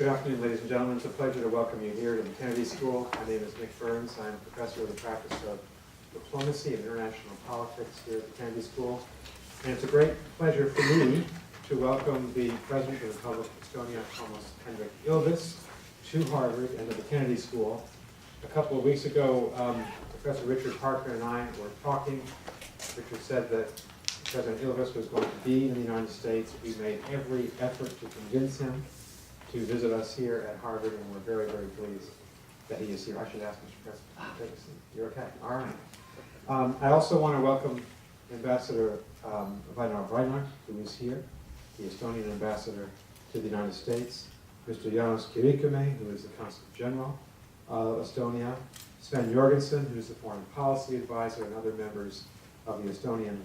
Good afternoon, ladies and gentlemen. It's a pleasure to welcome you here to the Kennedy School. My name is Nick Burns. I'm professor of the practice of diplomacy and international politics here at the Kennedy School. And it's a great pleasure for me to welcome the President of the Republic of Estonia, Toomas Hendrik Ilves, to Harvard and to the Kennedy School. A couple of weeks ago, Professor Richard Parker and I were talking. Richard said that President Ilves was going to be in the United States. We made every effort to convince him to visit us here at Harvard, and we're very, very pleased that he is here. I should ask Mr. President to take a seat. You're okay? All right. I also want to welcome Ambassador Vainard, who is here, the Estonian ambassador to the United States, Mr. Janos Kirikumäe, who is the Consul General of Estonia, Sven Jorgensen, who is the foreign policy advisor, and other members of the Estonian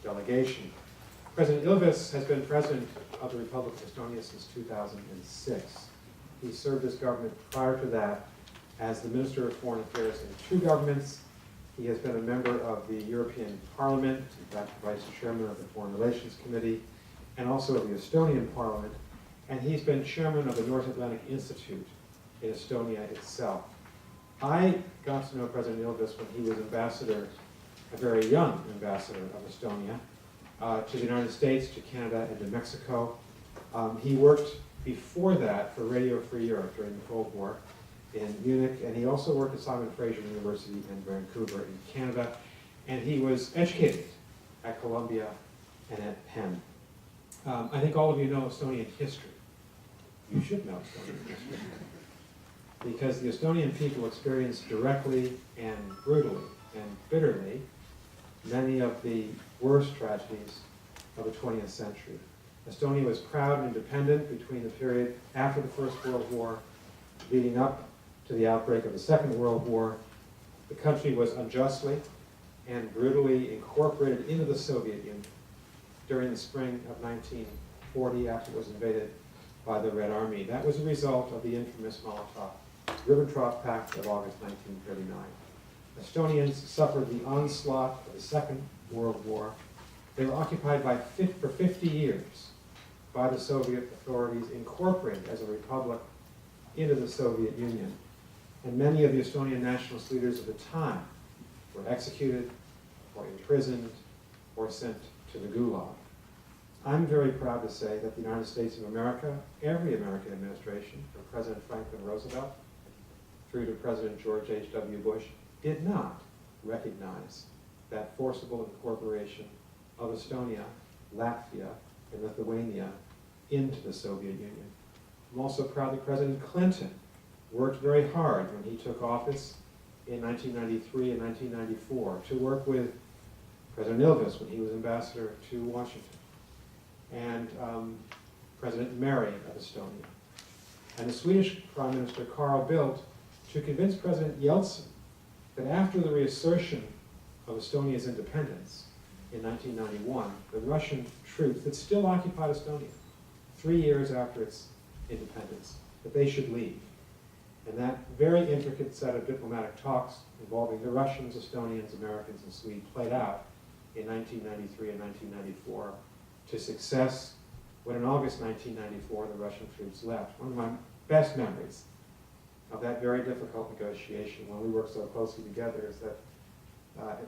delegation. President Ilves has been president of the Republic of Estonia since 2006. He served as government prior to that as the Minister of Foreign Affairs in 2 governments. He has been a member of the European Parliament, in fact, Vice Chairman of the Foreign Relations Committee, and also of the Estonian Parliament. And he's been chairman of the North Atlantic Institute in Estonia itself. I got to know President Ilves when he was ambassador, a very young ambassador of Estonia, to the United States, to Canada, and to Mexico. He worked before that for Radio Free Europe during the Cold War in Munich, and he also worked at Simon Fraser University in Vancouver in Canada, and he was educated at Columbia and at Penn. I think all of you know Estonian history. You should know Estonian history, because the Estonian people experienced directly and brutally and bitterly many of the worst tragedies of the 20th century. Estonia was proud and independent between the period after the First World War leading up to the outbreak of the Second World War. The country was unjustly and brutally incorporated into the Soviet Union during the spring of 1940 after it was invaded by the Red Army. That was a result of the infamous Molotov-Ribbentrop Pact of August 1939. Estonians suffered the onslaught of the Second World War. They were occupied for 50 years by the Soviet authorities, incorporated as a republic into the Soviet Union. And many of the Estonian nationalist leaders of the time were executed or imprisoned or sent to the Gulag. I'm very proud to say that the United States of America, every American administration, from President Franklin Roosevelt through to President George H.W. Bush, did not recognize that forcible incorporation of Estonia, Latvia, and Lithuania into the Soviet Union. I'm also proud that President Clinton worked very hard when he took office in 1993 and 1994 to work with President Ilves when he was ambassador to Washington, and President Mary of Estonia, and the Swedish Prime Minister Carl Bildt to convince President Yeltsin that after the reassertion of Estonia's independence in 1991, the Russian troops that still occupied Estonia 3 years after its independence, that they should leave. And that very intricate set of diplomatic talks involving the Russians, Estonians, Americans, and Swedes played out in 1993 and 1994 to success when in August 1994 the Russian troops left. One of my best memories of that very difficult negotiation when we worked so closely together is that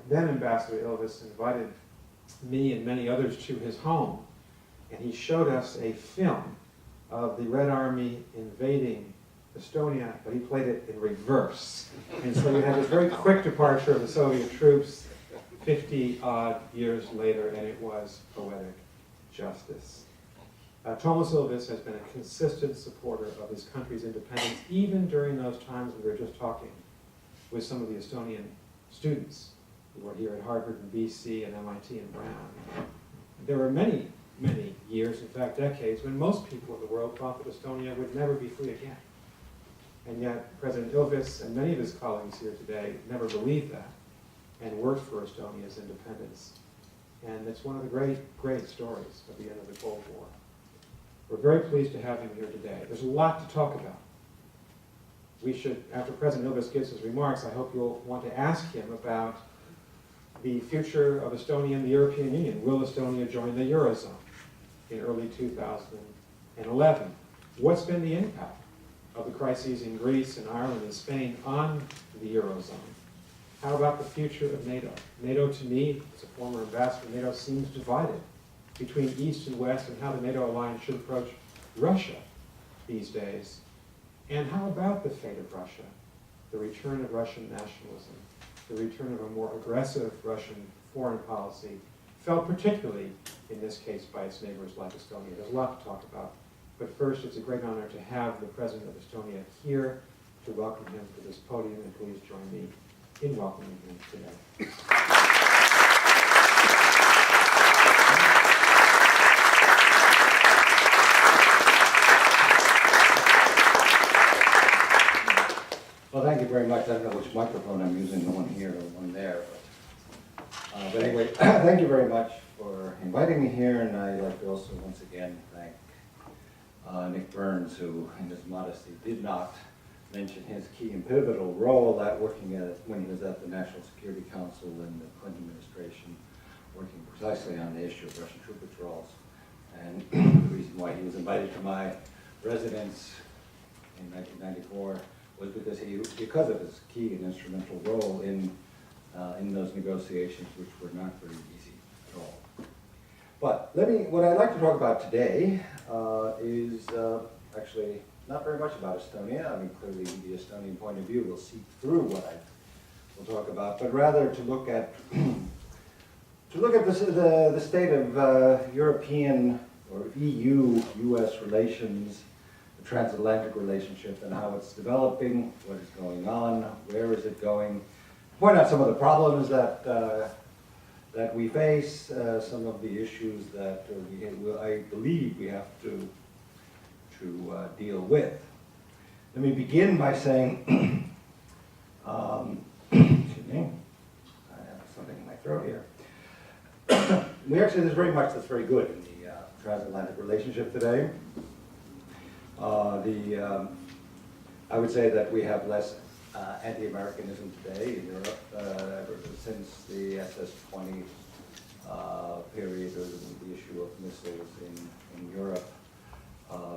then Ambassador Ilves invited me and many others to his home, and he showed us a film of the Red Army invading Estonia, but he played it in reverse. And so we had this very quick departure of the Soviet troops 50-odd years later, and it was poetic justice. Toomas Ilves has been a consistent supporter of his country's independence, even during those times we were just talking with some of the Estonian students who were here at Harvard and BC and MIT and Brown. There were many, many years, in fact decades, when most people in the world thought that Estonia would never be free again. And yet President Ilves and many of his colleagues here today never believed that and worked for Estonia's independence. And it's one of the great, great stories of the end of the Cold War. We're very pleased to have him here today. There's a lot to talk about. We should, after President Ilves gives his remarks, I hope you'll want to ask him about the future of Estonia in the European Union. Will Estonia join the Eurozone in early 2011? What's been the impact of the crises in Greece and Ireland and Spain on the Eurozone? How about the future of NATO? NATO, to me, as a former ambassador, NATO seems divided between East and West and how the NATO alliance should approach Russia these days. And how about the fate of Russia? The return of Russian nationalism, the return of a more aggressive Russian foreign policy, felt particularly, in this case, by its neighbors like Estonia. There's a lot to talk about. But first, it's a great honor to have the President of Estonia here to welcome him to this podium, and please join me in welcoming him today. Well, thank you very much. I don't know which microphone I'm using, the one here or the one there. But anyway, thank you very much for inviting me here, and I'd like to also once again thank Nick Burns, who in his modesty did not mention his key and pivotal role at working at when he was at the National Security Council in the Clinton administration, working precisely on the issue of Russian troop withdrawals. And the reason why he was invited to my residence in 1994 was because of his key and instrumental role in those negotiations, which were not very easy at all. But what I'd like to talk about today is actually not very much about Estonia. I mean, clearly the Estonian point of view will seep through what I will talk about, but rather to look at the state of European or EU-US relations, the transatlantic relationship, and how it's developing, what is going on, where is it going, point out some of the problems that we face, some of the issues that I believe we have to deal with. Let me begin by saying, excuse me, I have something in my throat here. There's very much that's very good in the transatlantic relationship today. I would say that we have less anti-Americanism today in Europe ever since the SS-20 period, or the issue of missiles in Europe.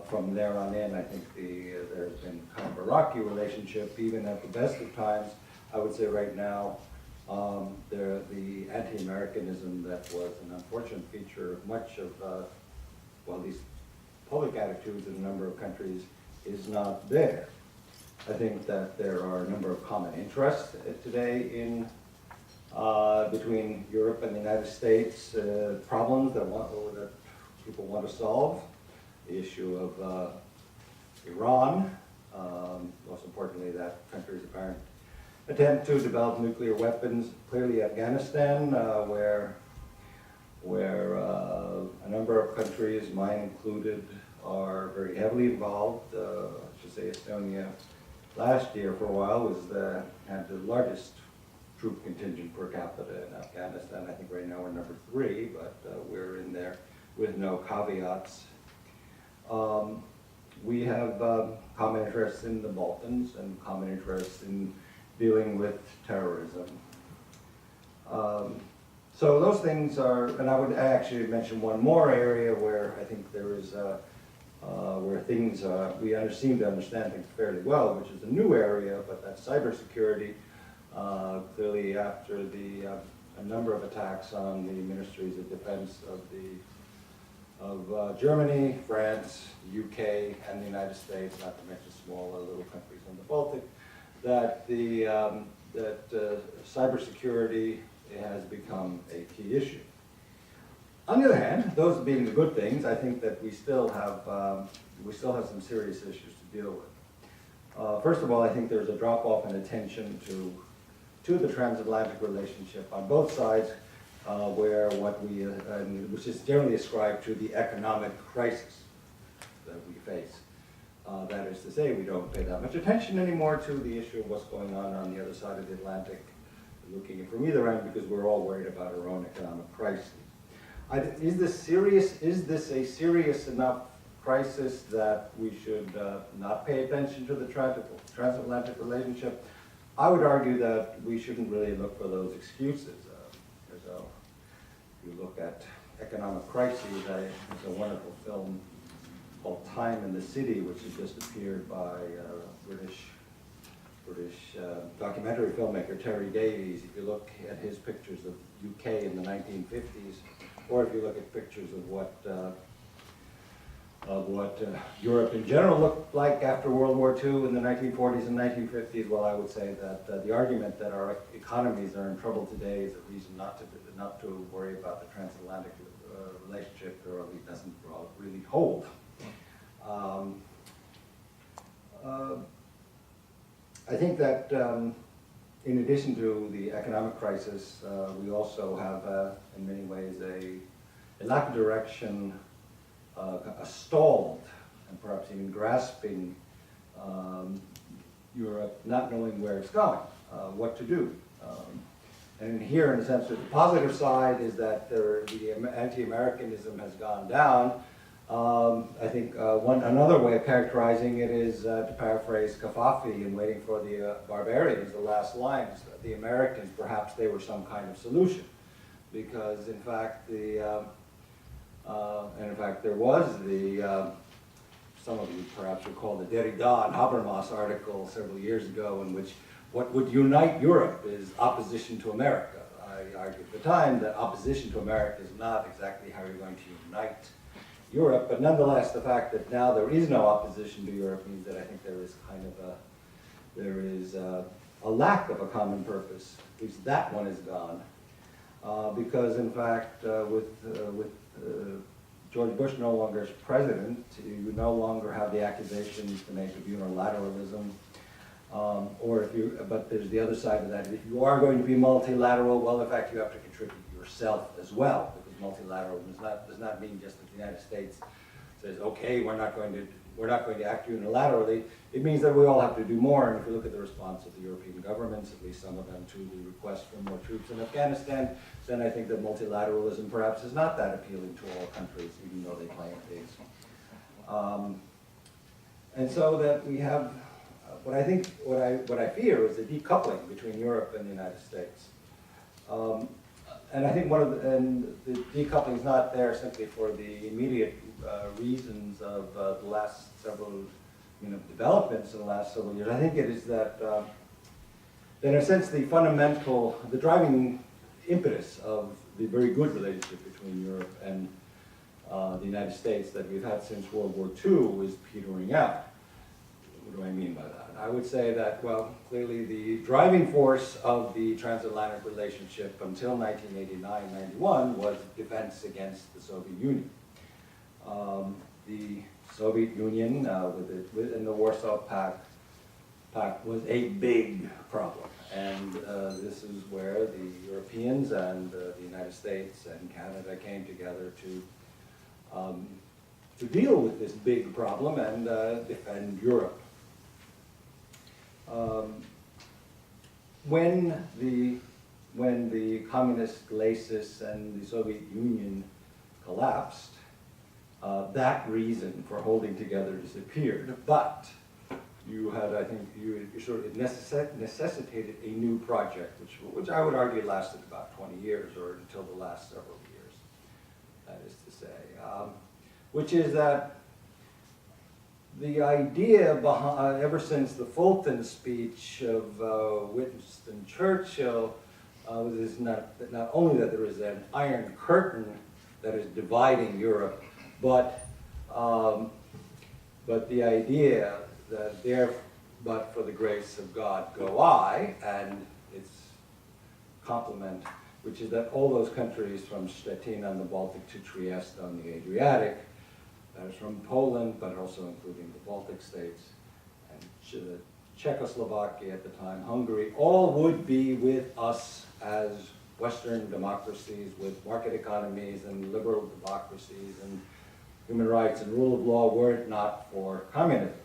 From there on in, I think there's been kind of a rocky relationship, even at the best of times. I would say right now, the anti-Americanism that was an unfortunate feature of much of, these public attitudes in a number of countries is not there. I think that there are a number of common interests today between Europe and the United States, problems that people want to solve. The issue of Iran, most importantly, that country's apparent attempt to develop nuclear weapons. Clearly, Afghanistan, where a number of countries, mine included, are very heavily involved. I should say Estonia last year for a while had the largest troop contingent per capita in Afghanistan. I think right now we're number 3, but we're in there with no caveats. We have common interests in the Balkans and common interests in dealing with terrorism. So those things are, and I would actually mention one more area where I think there is where things we seem to understand things fairly well, which is a new area, but that's cybersecurity. Clearly, after a number of attacks on the ministries of defense of Germany, France, UK, and the United States, not to mention smaller little countries on the Baltic, that cybersecurity has become a key issue. On the other hand, those being the good things, I think that we still have some serious issues to deal with. First of all, I think there's a drop-off in attention to the transatlantic relationship on both sides, which is generally ascribed to the economic crisis that we face. That is to say, we don't pay that much attention anymore to the issue of what's going on the other side of the Atlantic, looking from either end, because we're all worried about our own economic crisis. Is this a serious enough crisis that we should not pay attention to the transatlantic relationship? I would argue that we shouldn't really look for those excuses. If you look at economic crises, there's a wonderful film called Time in the City, which has just appeared by British documentary filmmaker Terry Davies. If you look at his pictures of UK in the 1950s, or if you look at pictures of what Europe in general looked like after World War II in the 1940s and 1950s, well, I would say that the argument that our economies are in trouble today is a reason not to worry about the transatlantic relationship, or at least doesn't really hold. I think that in addition to the economic crisis, we also have, in many ways, a lack of direction, a stalled and perhaps even grasping Europe, not knowing where it's going, what to do. And here, in a sense, the positive side is that the anti-Americanism has gone down. I think another way of characterizing it is, to paraphrase Kafafi in Waiting for the Barbarians, the last lines, the Americans, perhaps they were some kind of solution. Because in fact, there was some of you perhaps recall the Derrida and Habermas article several years ago, in which what would unite Europe is opposition to America. I argued at the time that opposition to America is not exactly how you're going to unite Europe, but nonetheless, the fact that now there is no opposition to Europe means that I think there is a lack of a common purpose. At least that one is gone, because in fact, with George Bush no longer as president, you no longer have the accusations to make of unilateralism. But there's the other side of that. If you are going to be multilateral, well, in fact, you have to contribute yourself as well, because multilateralism does not mean just that the United States says, okay, we're not going to act unilaterally. It means that we all have to do more. And if you look at the response of the European governments, at least some of them, to the request for more troops in Afghanistan, then I think that multilateralism perhaps is not that appealing to all countries, even though they claim it is. And so that we have. What I fear is the decoupling between Europe and the United States, and I think the decoupling is not there simply for the immediate reasons of the last several, developments in the last several years. I think it is that, in a sense, the driving impetus of the very good relationship between Europe and the United States that we've had since World War II is petering out. What do I mean by that? I would say that, well, clearly the driving force of the transatlantic relationship until 1989-91 was defense against the Soviet Union. The Soviet Union, within the Warsaw Pact was a big problem. And this is where the Europeans and the United States and Canada came together to deal with this big problem and defend Europe. When the communist glacis and the Soviet Union collapsed, that reason for holding together disappeared. But you had, I think, you sort of necessitated a new project, which I would argue lasted about 20 years, or until the last several years. That is to say, which is that the idea behind, ever since the Fulton speech of Winston Churchill, is not only that there is an iron curtain that is dividing Europe, but the idea that but for the grace of God go I, and its complement, which is that all those countries from Stettin on the Baltic to Trieste on the Adriatic, that is from Poland, but also including the Baltic states, and Czechoslovakia at the time, Hungary, all would be with us as Western democracies with market economies and liberal democracies and human rights and rule of law, were it not for communism.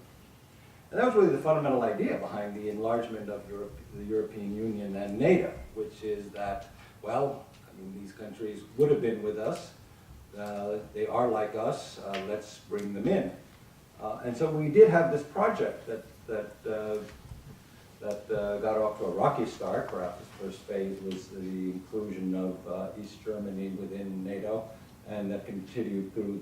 And that was really the fundamental idea behind the enlargement of the European Union and NATO, which is that, well, these countries would have been with us. They are like us. Let's bring them in. And so we did have this project that got off to a rocky start. Perhaps the first phase was the inclusion of East Germany within NATO, and that continued through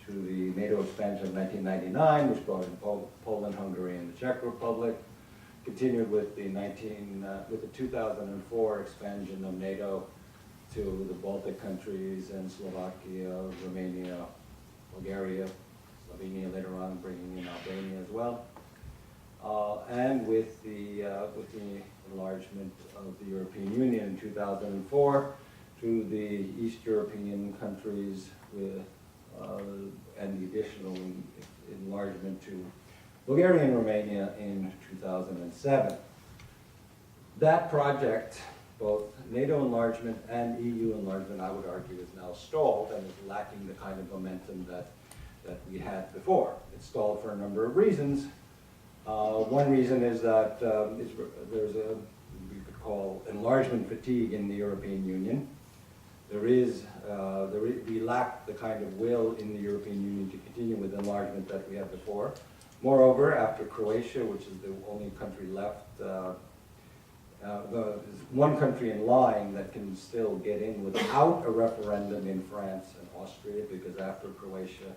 to the NATO expansion of 1999, which brought in Poland, Hungary, and the Czech Republic. Continued with the 2004 expansion of NATO to the Baltic countries and Slovakia, Romania, Bulgaria, Slovenia later on, bringing in Albania as well. And with the enlargement of the European Union in 2004 to the East European countries with, and the additional enlargement to Bulgaria and Romania in 2007. That project, both NATO enlargement and EU enlargement, I would argue, is now stalled and is lacking the kind of momentum that we had before. It's stalled for a number of reasons. One reason is that there's a, we could call enlargement fatigue in the European Union. We lack the kind of will in the European Union to continue with enlargement that we had before. Moreover, after Croatia, which is the only country left, one country in line that can still get in without a referendum in France and Austria, because after Croatia,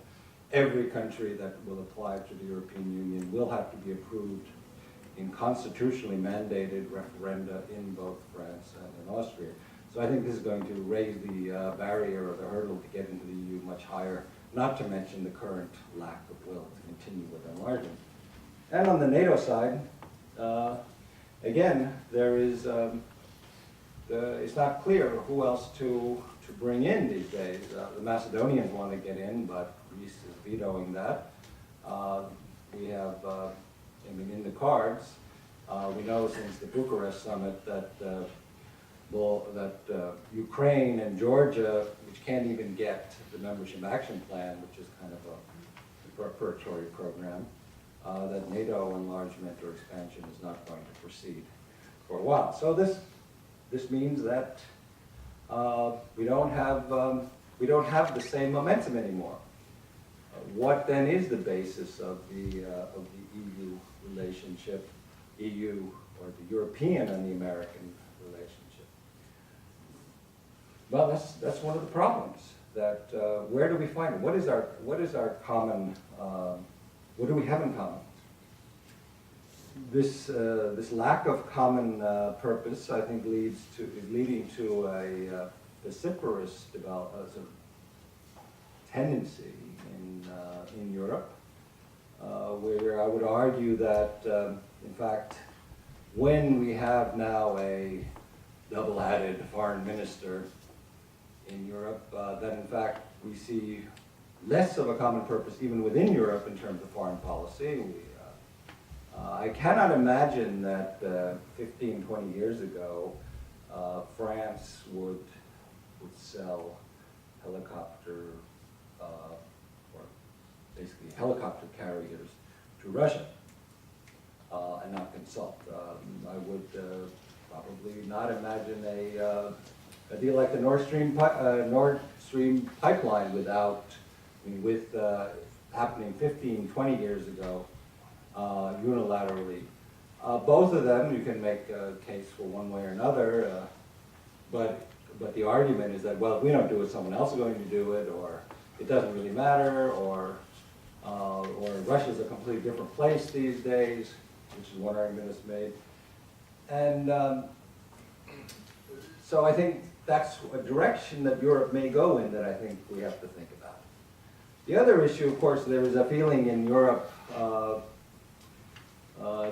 every country that will apply to the European Union will have to be approved in constitutionally mandated referenda in both France and in Austria. So I think this is going to raise the barrier or the hurdle to get into the EU much higher, not to mention the current lack of will to continue with enlargement. And on the NATO side, again, there is, it's not clear who else to bring in these days. The Macedonians want to get in, but Greece is vetoing that. We have, I mean, in the cards, we know since the Bucharest summit that Ukraine and Georgia, which can't even get the membership action plan, which is kind of a preparatory program, that NATO enlargement or expansion is not going to proceed for a while. So this means that we don't have the same momentum anymore. What then is the basis of the EU relationship, EU or the European and the American relationship? Well, that's one of the problems. That where do we find it? What is our common? What do we have in common? This lack of common purpose, I think, is leading to a vociferous sort of tendency in Europe, where I would argue that, in fact, when we have now a double-hatted foreign minister in Europe, that in fact we see less of a common purpose even within Europe in terms of foreign policy. I cannot imagine that 15, 20 years ago, France would sell helicopter, or basically helicopter carriers to Russia and not consult. I would probably not imagine a deal like the Nord Stream pipeline with happening 15, 20 years ago, unilaterally. Both of them, you can make a case for one way or another, but the argument is that, well, if we don't do it, someone else is going to do it, or it doesn't really matter, or Russia's a completely different place these days, which is one argument that's made. And so I think that's a direction that Europe may go in that I think we have to think about. The other issue, of course, there is a feeling in Europe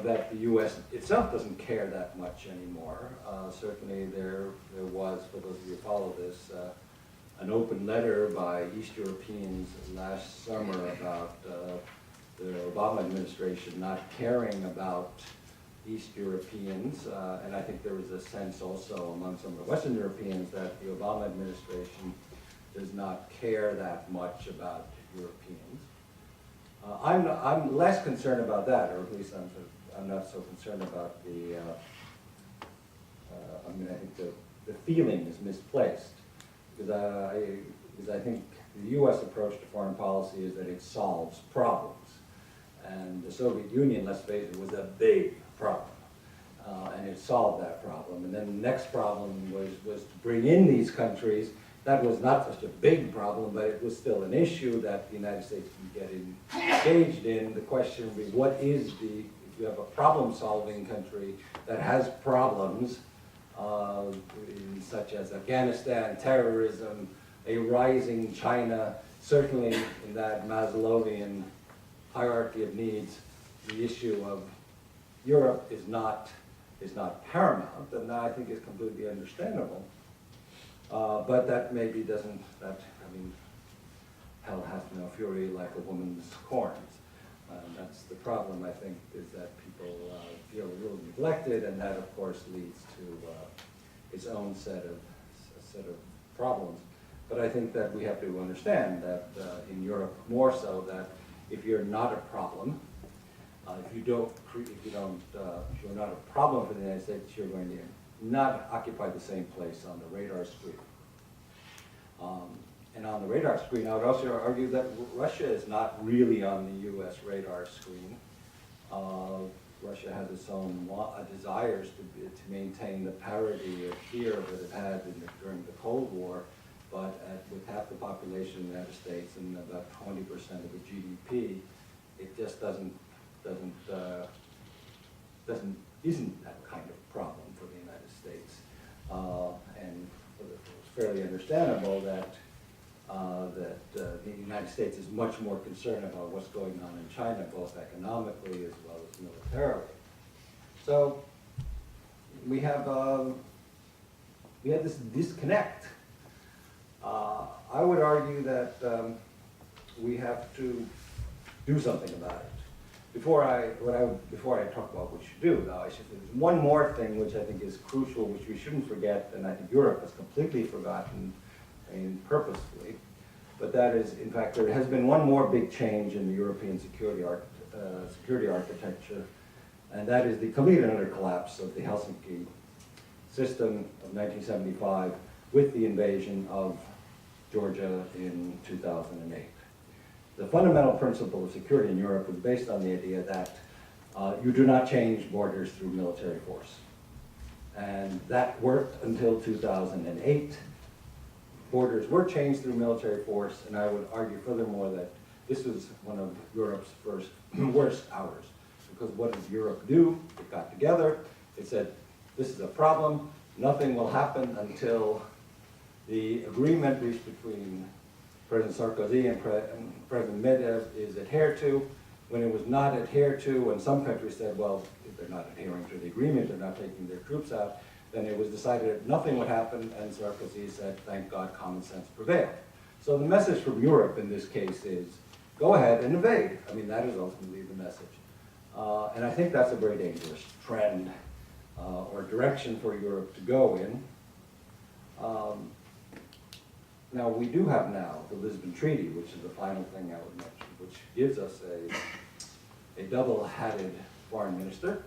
that the U.S. itself doesn't care that much anymore. Certainly there was, for those of you who follow this, an open letter by East Europeans last summer about the Obama administration not caring about East Europeans, and I think there was a sense also among some of the Western Europeans that the Obama administration does not care that much about Europeans. I'm less concerned about that, or at least I'm not so concerned about the, I mean, I think the feeling is misplaced, because I think the U.S. approach to foreign policy is that it solves problems. And the Soviet Union, let's face it, was a big problem. And it solved that problem. And then the next problem was to bring in these countries that was not such a big problem, but it was still an issue that the United States can get engaged in. The question would be, what is the, if you have a problem-solving country that has problems, such as Afghanistan, terrorism, a rising China, certainly in that Maslowian hierarchy of needs, the issue of Europe is not paramount, and that I think is completely understandable. But that maybe doesn't, hell hath no fury like a woman's corns. That's the problem, I think, is that people feel a little neglected, and that, of course, leads to its own set of problems. But I think that we have to understand that in Europe, more so, that if you're not a problem, if you're not a problem for the United States, you're going to not occupy the same place on the radar screen. And on the radar screen, I would also argue that Russia is not really on the U.S. radar screen. Russia has its own desires to maintain the parity of fear that it had during the Cold War, but with half the population of the United States and about 20% of the GDP, it just isn't that kind of problem for the United States. And it's fairly understandable that the United States is much more concerned about what's going on in China, both economically as well as militarily. So we have this disconnect. I would argue that we have to do something about it. Before I talk about what we should do, though, there's one more thing which I think is crucial, which we shouldn't forget, and I think Europe has completely forgotten, purposefully. But that is, in fact, there has been one more big change in the European security architecture, and that is the complete and utter collapse of the Helsinki system of 1975 with the invasion of Georgia in 2008. The fundamental principle of security in Europe was based on the idea that you do not change borders through military force. And that worked until 2008. Borders were changed through military force, and I would argue furthermore that this was one of Europe's worst hours. Because what did Europe do? It got together, it said, this is a problem, nothing will happen until the agreement reached between President Sarkozy and President Medvedev is adhered to. When it was not adhered to, and some countries said, well, if they're not adhering to the agreement, they're not taking their troops out, then it was decided that nothing would happen, and Sarkozy said, thank God, common sense prevailed. So the message from Europe in this case is, go ahead and invade. I mean, that is ultimately the message. And I think that's a very dangerous trend or direction for Europe to go in. Now, we do have now the Lisbon Treaty, which is the final thing I would mention, which gives us a double-hatted foreign minister,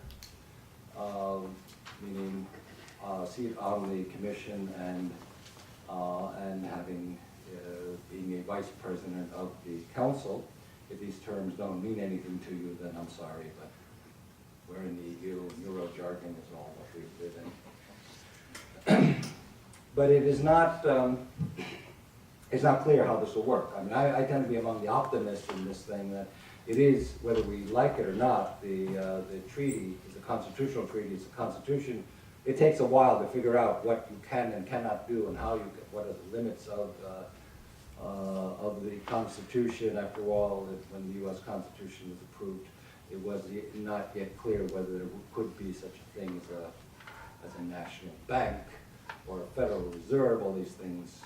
meaning seat on the commission and having being a vice president of the council. If these terms don't mean anything to you, then I'm sorry, but we're in the EU, and Euro jargon is all what we live in. But it is not. It's not clear how this will work. I mean, I tend to be among the optimists in this thing that it is, whether we like it or not, the treaty is a constitutional treaty, it's a constitution. It takes a while to figure out what you can and cannot do and how what are the limits of the Constitution. After all, when the U.S. Constitution was approved, it was not yet clear whether there could be such a thing as a national bank or a Federal Reserve. All these things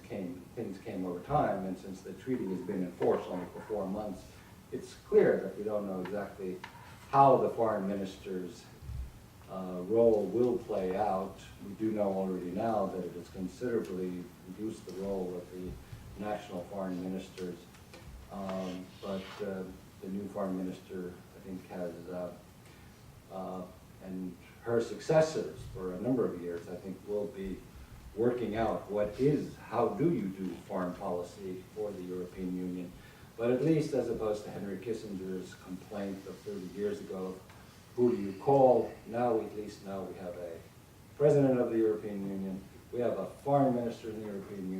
came over time, and since the treaty has been in force only for 4 months, it's clear that we don't know exactly how the foreign minister's role will play out. We do know already now that it has considerably reduced the role of the national foreign ministers, but the new foreign minister, I think, has, and her successors for a number of years, I think, will be working out how do you do foreign policy for the European Union. But at least as opposed to Henry Kissinger's complaint of 30 years ago, who do you call? Now, at least now we have a president of the European Union, we have a foreign minister in the European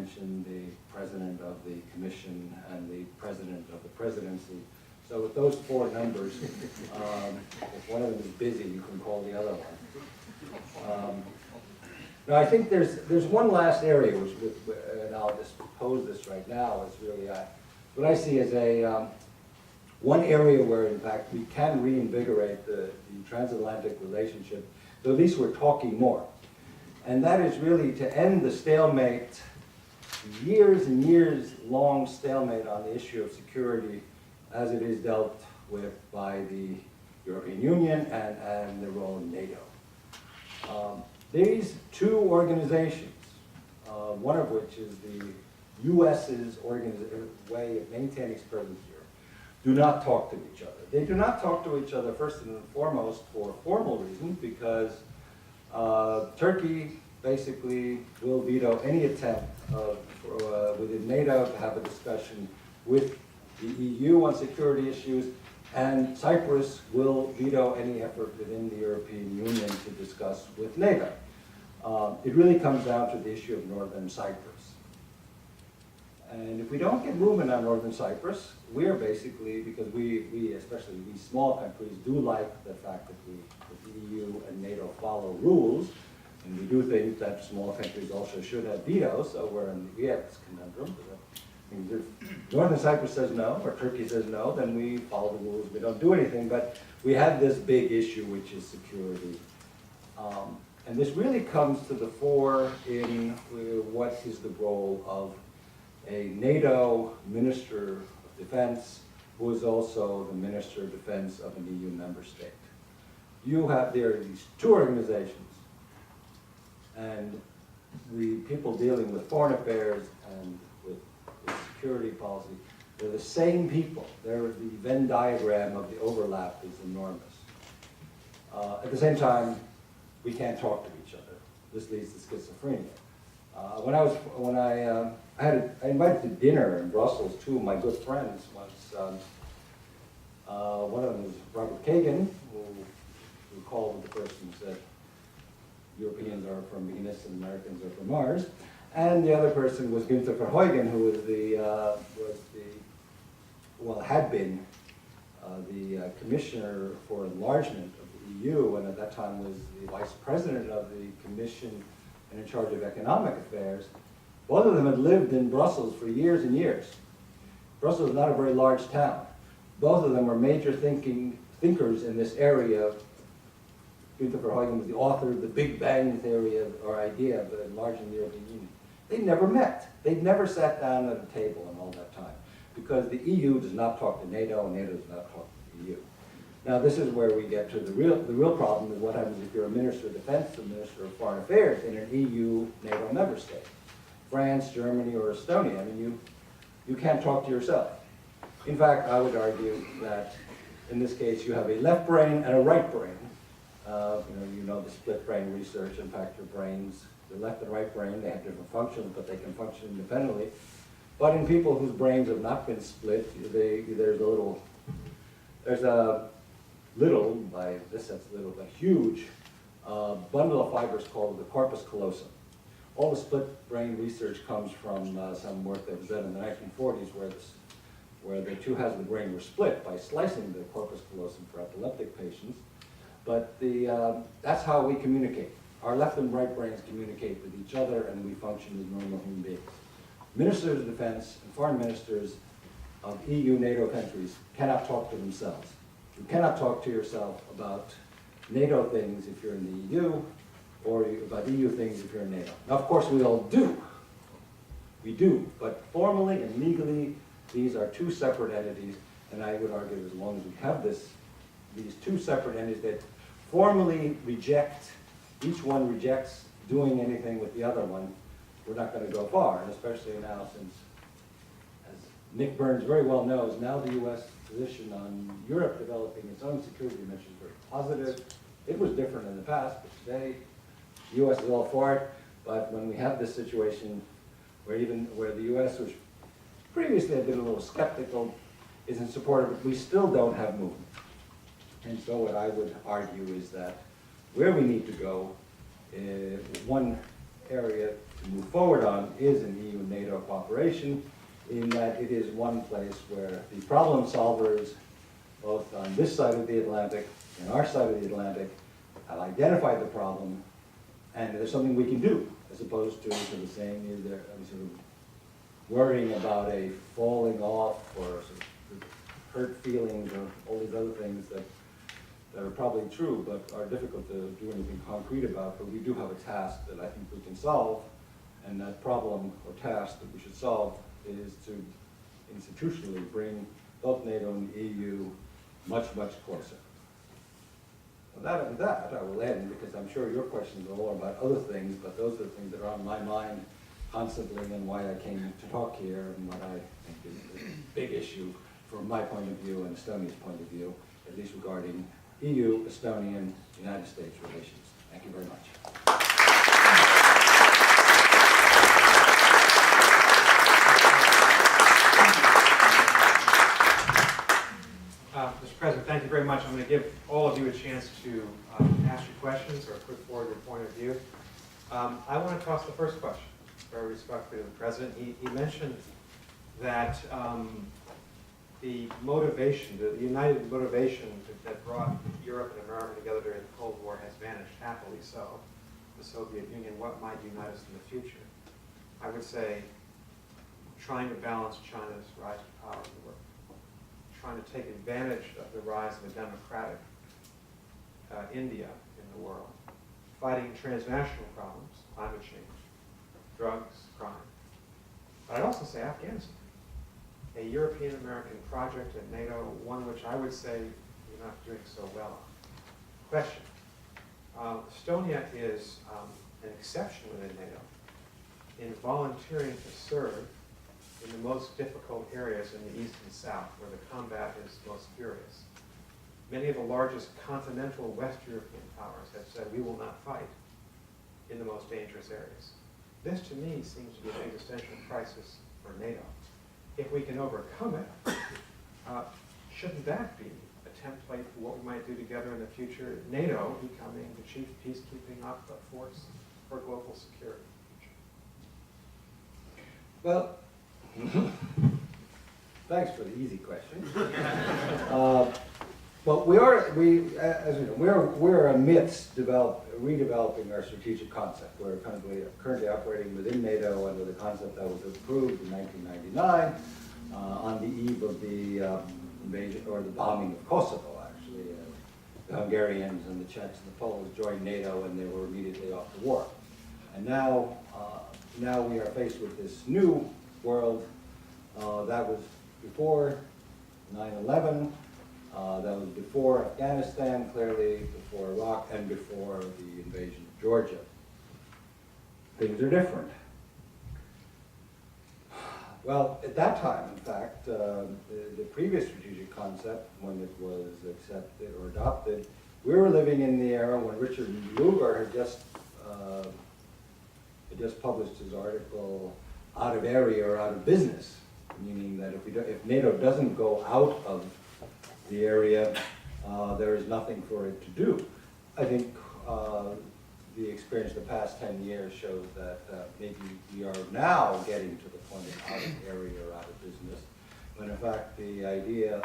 mention the president of the commission and the president of the presidency. So with those four numbers, if one of them is busy, you can call the other one. Now I think there's one last area, which, and I'll just pose this right now, is really what I see as a one area where in fact we can reinvigorate the transatlantic relationship, so at least we're talking more. And that is really to end the stalemate, years and years long stalemate on the issue of security as it is dealt with by the European Union and the role of NATO. These two organizations, one of which is the US's way of maintaining its presence here, do not talk to each other. They do not talk to each other first and foremost for formal reasons, because Turkey basically will veto any attempt within NATO to have a discussion with the EU on security issues, and Cyprus will veto any effort within the European Union to discuss with NATO. It really comes down to the issue of Northern Cyprus. And if we don't get movement on Northern Cyprus, we're basically, because we, especially we small countries, do like the fact that the EU and NATO follow rules, and we do think that small countries also should have vetoes, so we have this conundrum. If Northern Cyprus says no, or Turkey says no, then we follow the rules, we don't do anything, but we have this big issue, which is security. And this really comes to the fore in what is the role of a NATO Minister of Defense, who is also the Minister of Defense of an EU member state. There are these two organizations, and the people dealing with foreign affairs and with security policy, they're the same people. The Venn diagram of the overlap is enormous. At the same time, we can't talk to each other. This leads to schizophrenia. I invited to dinner in Brussels two of my good friends once. One of them was Robert Kagan, who called the person who said Europeans are from Venus and Americans are from Mars, and the other person was Günther Verheugen, who had been the Commissioner for Enlargement of the EU, and at that time was the Vice President of the Commission and in charge of economic affairs. Both of them had lived in Brussels for years and years. Brussels is not a very large town. Both of them were major thinkers in this area. Günther Verheugen was the author of the Big Bang theory or idea of enlarging the European Union. They never met. They'd never sat down at a table in all that time, because the EU does not talk to NATO, and NATO does not talk to the EU. Now, this is where we get to the real problem, is what happens if you're a Minister of Defense, a Minister of Foreign Affairs in an EU NATO member state. France, Germany, or Estonia. I mean, you can't talk to yourself. In fact, I would argue that in this case you have a left brain and a right brain. You know the split brain research. In fact, your brains, the left and right brain, they have different functions, but they can function independently. But in people whose brains have not been split, there's a little, by this sense little, but huge bundle of fibers called the corpus callosum. All the split brain research comes from some work that was done in the 1940s where the two halves of the brain were split by slicing the corpus callosum for epileptic patients. But that's how we communicate. Our left and right brains communicate with each other, and we function as normal human beings. Ministers of defense and foreign ministers of EU, NATO countries cannot talk to themselves. You cannot talk to yourself about NATO things if you're in the EU, or about EU things if you're in NATO. Now, of course, we all do. We do, but formally and legally, these are two separate entities, and I would argue as long as we have these two separate entities that formally reject, each one rejects doing anything with the other one, we're not going to go far, and especially now since, as Nick Burns very well knows, now the U.S. position on Europe developing its own security dimension is very positive. It was different in the past, but today, the U.S. is all for it, but when we have this situation where the U.S., which previously had been a little skeptical, is in support of it, we still don't have movement. And so what I would argue is that where we need to go, one area to move forward on is in EU-NATO cooperation, in that it is one place where the problem solvers, both on this side of the Atlantic and our side of the Atlantic, have identified the problem, and there's something we can do, as opposed to sort of saying either sort of worrying about a falling off or sort of hurt feelings or all these other things that are probably true but are difficult to do anything concrete about. But we do have a task that I think we can solve, and that problem or task that we should solve is to institutionally bring both NATO and the EU much, much closer. With that, I will end, because I'm sure your questions are all about other things, but those are the things that are on my mind constantly, and why I came to talk here, and what I think is a big issue from my point of view and Estonia's point of view, at least regarding EU, Estonian, United States relations. Thank you very much. Mr. President, thank you very much. I'm going to give all of you a chance to ask your questions or put forward your point of view. I want to toss the first question, very respectfully to the President. He mentioned that the motivation, the united motivation that brought Europe and America together during the Cold War has vanished, happily so. The Soviet Union, what might unite us in the future? I would say trying to balance China's rise to power in the world, trying to take advantage of the rise of a democratic India in the world, fighting transnational problems, climate change, drugs, crime. But I'd also say Afghanistan, a European-American project at NATO, one which I would say you're not doing so well on. Question. Estonia is an exception within NATO in volunteering to serve in the most difficult areas in the East and South, where the combat is most furious. Many of the largest continental West European powers have said we will not fight in the most dangerous areas. This, to me, seems to be an existential crisis for NATO. If we can overcome it, shouldn't that be a template for what we might do together in the future? NATO becoming the chief peacekeeping force for global security. Well, thanks for the easy question. Well, as you know, we're amidst redeveloping our strategic concept. We're currently operating within NATO under the concept that was approved in 1999 on the eve of the invasion or the bombing of Kosovo. Actually, the Hungarians and the Czechs and the Poles joined NATO, and they were immediately off the war. And now we are faced with this new world that was before 9/11. That was before Afghanistan, clearly, before Iraq, and before the invasion of Georgia. Things are different. Well, at that time, in fact, the previous strategic concept, when it was accepted or adopted, we were living in the era when Richard Lugar had just published his article, "Out of Area or Out of Business," meaning that if NATO doesn't go out of the area, there is nothing for it to do. I think the experience of the past 10 years shows that maybe we are now getting to the point of out of area or out of business, when in fact the idea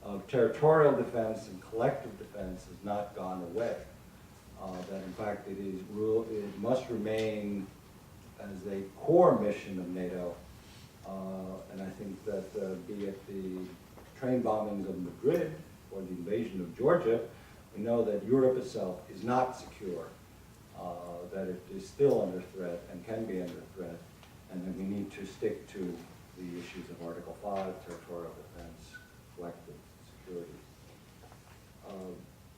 of territorial defense and collective defense has not gone away. That in fact it must remain as a core mission of NATO, and I think that be it the train bombings of Madrid or the invasion of Georgia, we know that Europe itself is not secure, that it is still under threat and can be under threat, and that we need to stick to the issues of Article 5, territorial defense, collective security.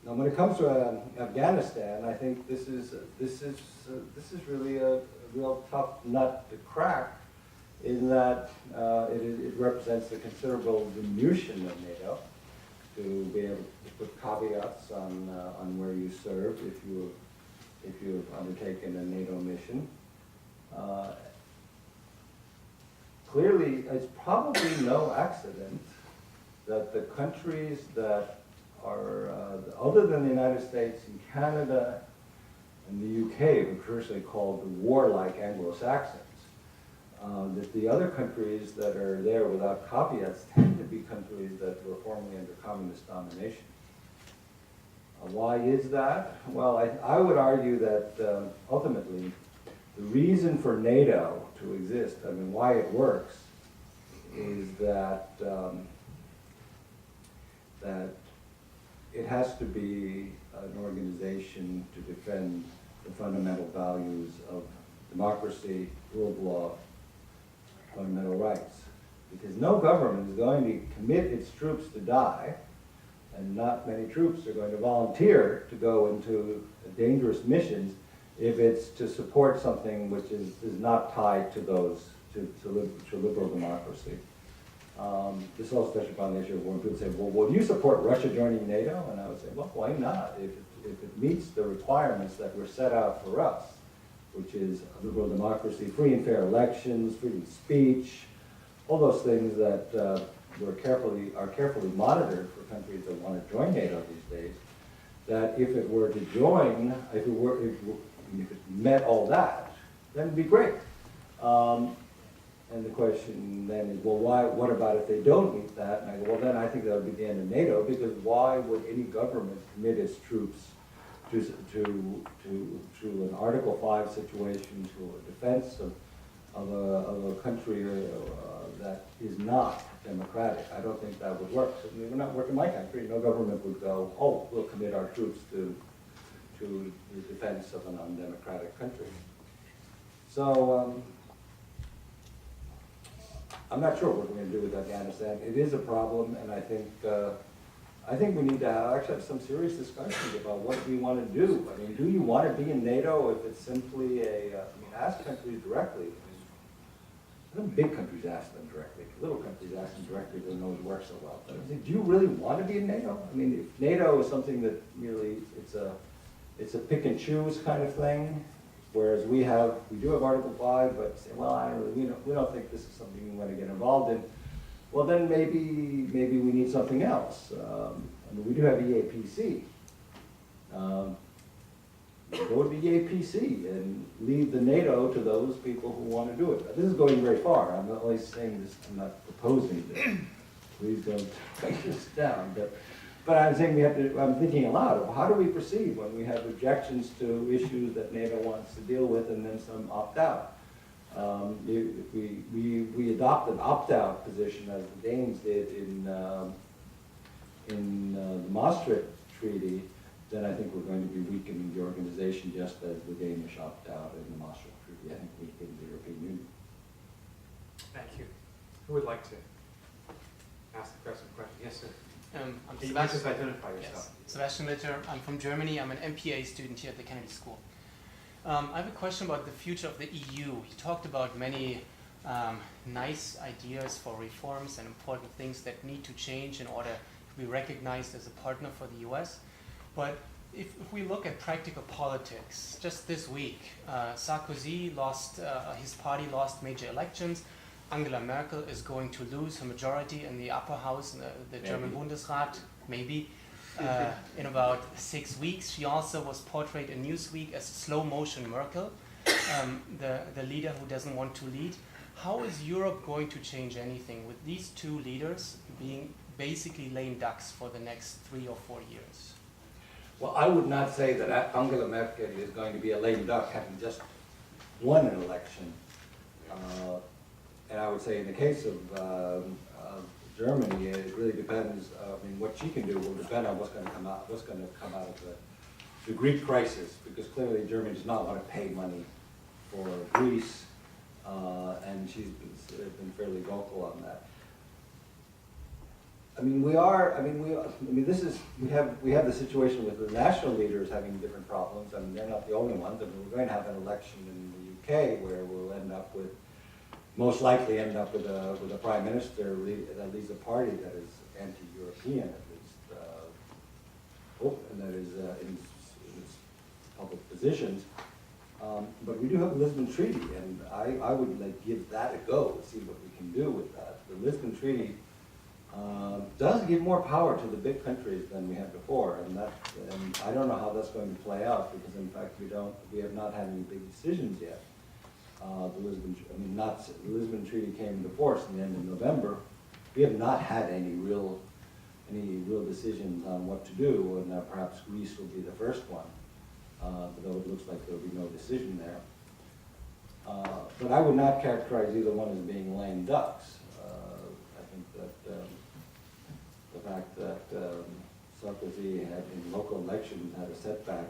Now, when it comes to Afghanistan, I think this is really a real tough nut to crack, in that it represents a considerable diminution of NATO, to be able to put caveats on where you serve if you've undertaken a NATO mission. Clearly, it's probably no accident that the countries that are other than the United States and Canada and the UK were traditionally called the warlike Anglo-Saxons. That the other countries that are there without caveats tend to be countries that were formerly under communist domination. Why is that? Well, I would argue that ultimately the reason for NATO to exist, I mean, why it works, is that that it has to be an organization to defend the fundamental values of democracy, rule of law, fundamental rights. Because no government is going to commit its troops to die, and not many troops are going to volunteer to go into dangerous missions if it's to support something which is not tied to those, to liberal democracy. This is also touched upon the issue of when people say, well, will you support Russia joining NATO? And I would say, well, why not? If it meets the requirements that were set out for us, which is a liberal democracy, free and fair elections, freedom of speech, all those things that are carefully monitored for countries that want to join NATO these days, that if it were to join, if it met all that, then it'd be great. And the question then is, well, what about if they don't meet that? And I go, well, then I think that would be the end of NATO, because why would any government commit its troops to an Article 5 situation, to a defense of a country that is not democratic? I don't think that would work. So, I mean, we're not working in my country. No government would go, oh, we'll commit our troops to the defense of an undemocratic country. So I'm not sure what we're going to do with Afghanistan. It is a problem, and I think we need to actually have some serious discussions about what we want to do. I mean, do you want to be in NATO if it's simply ask countries directly. I mean, big countries ask them directly. Little countries ask them directly, they don't know it works so well. But I think, do you really want to be in NATO? I mean, if NATO is something that really, it's a pick and choose kind of thing, whereas we do have Article 5, but say, well, I don't really, we don't think this is something we want to get involved in. Well, then maybe we need something else. I mean, we do have EAPC. Go to the EAPC and leave the NATO to those people who want to do it. This is going very far. I'm not only saying this, I'm not proposing this. Please don't take this down. But I'm saying I'm thinking aloud of how do we proceed when we have objections to issues that NATO wants to deal with and then some opt out. If we adopt an opt-out position as the Danes did in the Maastricht Treaty, then I think we're going to be weakening the organization just as the Danish opt-out in the Maastricht Treaty, I think, weakened the European Union. Thank you. Who would like to ask the pressing question? Yes, sir. I'm Can you just identify yourself? Yes. Sebastian Litter. I'm from Germany. I'm an MPA student here at the Kennedy School. I have a question about the future of the EU. You talked about many nice ideas for reforms and important things that need to change in order to be recognized as a partner for the US. But if we look at practical politics, just this week, Sarkozy lost, his party lost major elections. Angela Merkel is going to lose her majority in the upper house, the German Bundesrat, maybe, in about 6 weeks. She also was portrayed in Newsweek as slow motion Merkel, the leader who doesn't want to lead. How is Europe going to change anything with these two leaders being basically lame ducks for the next 3 or 4 years? Well, I would not say that Angela Merkel is going to be a lame duck having just won an election. And I would say in the case of Germany, it really depends. I mean, what she can do will depend on what's going to come out of the Greek crisis, because clearly Germany does not want to pay money for Greece, and she's been fairly vocal on that. I mean, we have the situation with the national leaders having different problems. I mean, they're not the only ones. I mean, we're going to have an election in the UK where we'll most likely end up with a prime minister that leads a party that is anti-European, at least, and that is in its public positions. But we do have the Lisbon Treaty, and I would give that a go to see what we can do with that. The Lisbon Treaty does give more power to the big countries than we had before, and I don't know how that's going to play out, because in fact we have not had any big decisions yet. The Lisbon Treaty came into force in the end of November. We have not had any real decisions on what to do, and perhaps Greece will be the first one, though it looks like there will be no decision there. But I would not characterize either one as being lame ducks. I think that the fact that Sarkozy had in local elections had a setback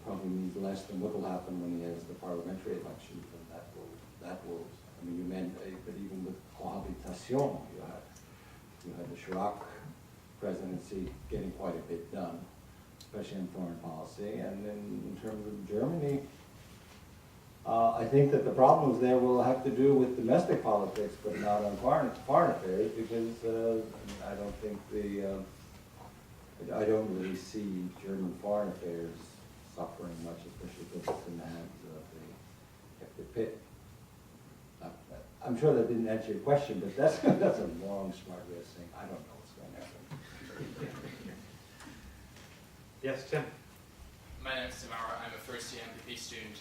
probably means less than what will happen when he has the parliamentary elections, and that will. I mean, you meant, but even with cohabitation, you had the Chirac presidency getting quite a bit done, especially in foreign policy, and in terms of Germany. I think that the problems there will have to do with domestic politics, but not on foreign affairs, because I don't think I don't really see German foreign affairs suffering much, especially because it's in the hands of the pit. I'm sure that didn't answer your question, but that's a long, smart way of saying I don't know what's going to happen. Yes, Tim. My name is Tamara. I'm a first-year MPP student.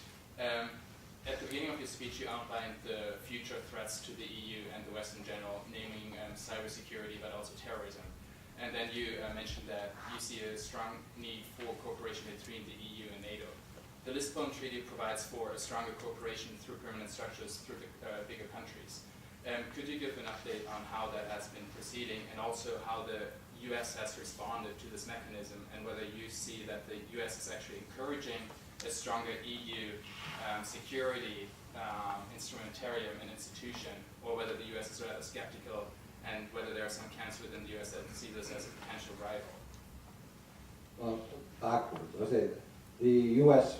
At the beginning of your speech, you outlined the future threats to the EU and the West in general, naming cybersecurity, but also terrorism. And then you mentioned that you see a strong need for cooperation between the EU and NATO. The Lisbon Treaty provides for a stronger cooperation through permanent structures through the bigger countries. Could you give an update on how that has been proceeding, and also how the US has responded to this mechanism, and whether you see that the US is actually encouraging a stronger EU security instrumentarium and institution, or whether the US is rather skeptical, and whether there are some camps within the US that see this as a potential rival? Well, backwards. I say the U.S.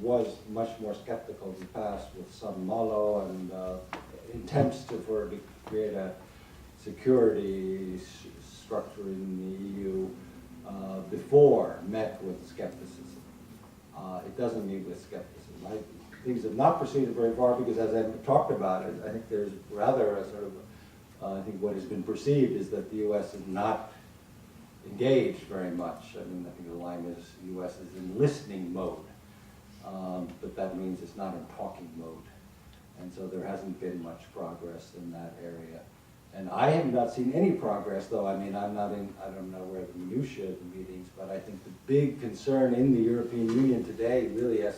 Was much more skeptical in the past with San Malo and attempts to create a security structure in the EU before met with skepticism. It doesn't meet with skepticism. Things have not proceeded very far because, as I've talked about it, I think there's rather a sort of, I think what has been perceived is that the U.S. is not engaged very much. I mean, I think the line is the U.S. is in listening mode, but that means it's not in talking mode. And so there hasn't been much progress in that area. And I have not seen any progress, though. I mean, I don't know where the minutiae of the meetings, but I think the big concern in the European Union today really is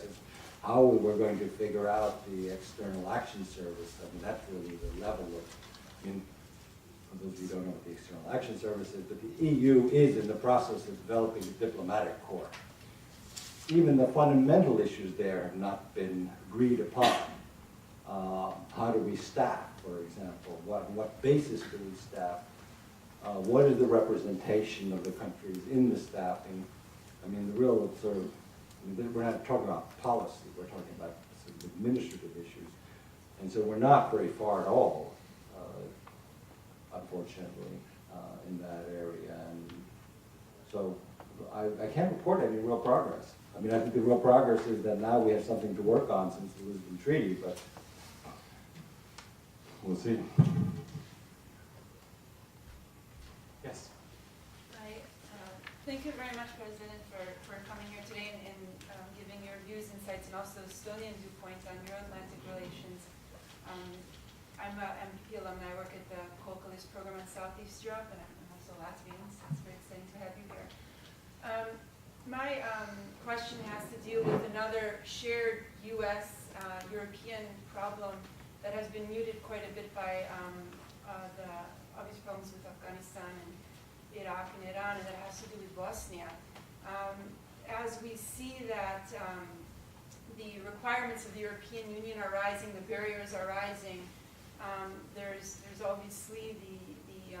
how we're going to figure out the External Action Service. I mean, that's really the level of, I mean, for those of you who don't know what the External Action Service is, but the EU is in the process of developing a diplomatic corps. Even the fundamental issues there have not been agreed upon. How do we staff, for example? What basis do we staff? What is the representation of the countries in the staffing? I mean, the real sort of, we're not talking about policy, we're talking about sort of administrative issues. And so we're not very far at all, unfortunately, in that area. And so I can't report any real progress. I mean, I think the real progress is that now we have something to work on since the Lisbon Treaty, but we'll see. Yes. Thank you very much, President, for coming here today and giving your views, insights, and also Estonian viewpoints on Euro-Atlantic relations. I'm an MPP alumni. I work at the Kolkalis program in Southeast Europe, and I'm also Latvian, so it's very exciting to have you here. My question has to deal with another shared U.S.-European problem that has been muted quite a bit by the obvious problems with Afghanistan and Iraq and Iran, and that has to do with Bosnia. As we see that the requirements of the European Union are rising, the barriers are rising, there's obviously the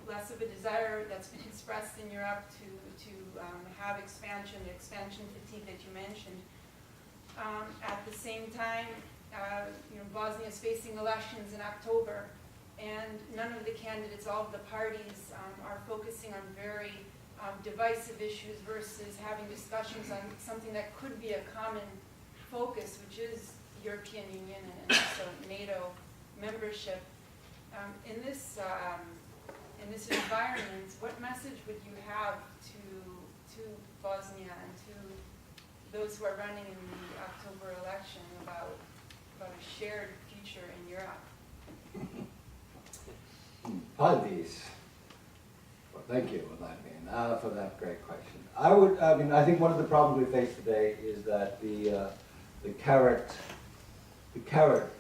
less of a desire that's been expressed in Europe to have expansion, the expansion fatigue that you mentioned. At the same time, Bosnia is facing elections in October, and none of the candidates, all of the parties, are focusing on very divisive issues versus having discussions on something that could be a common focus, which is European Union and also NATO membership. In this environment, what message would you have to Bosnia and to those who are running in the October election about a shared future in Europe? Apologies. Well, thank you, Elaine, for that great question. I think one of the problems we face today is that the carrot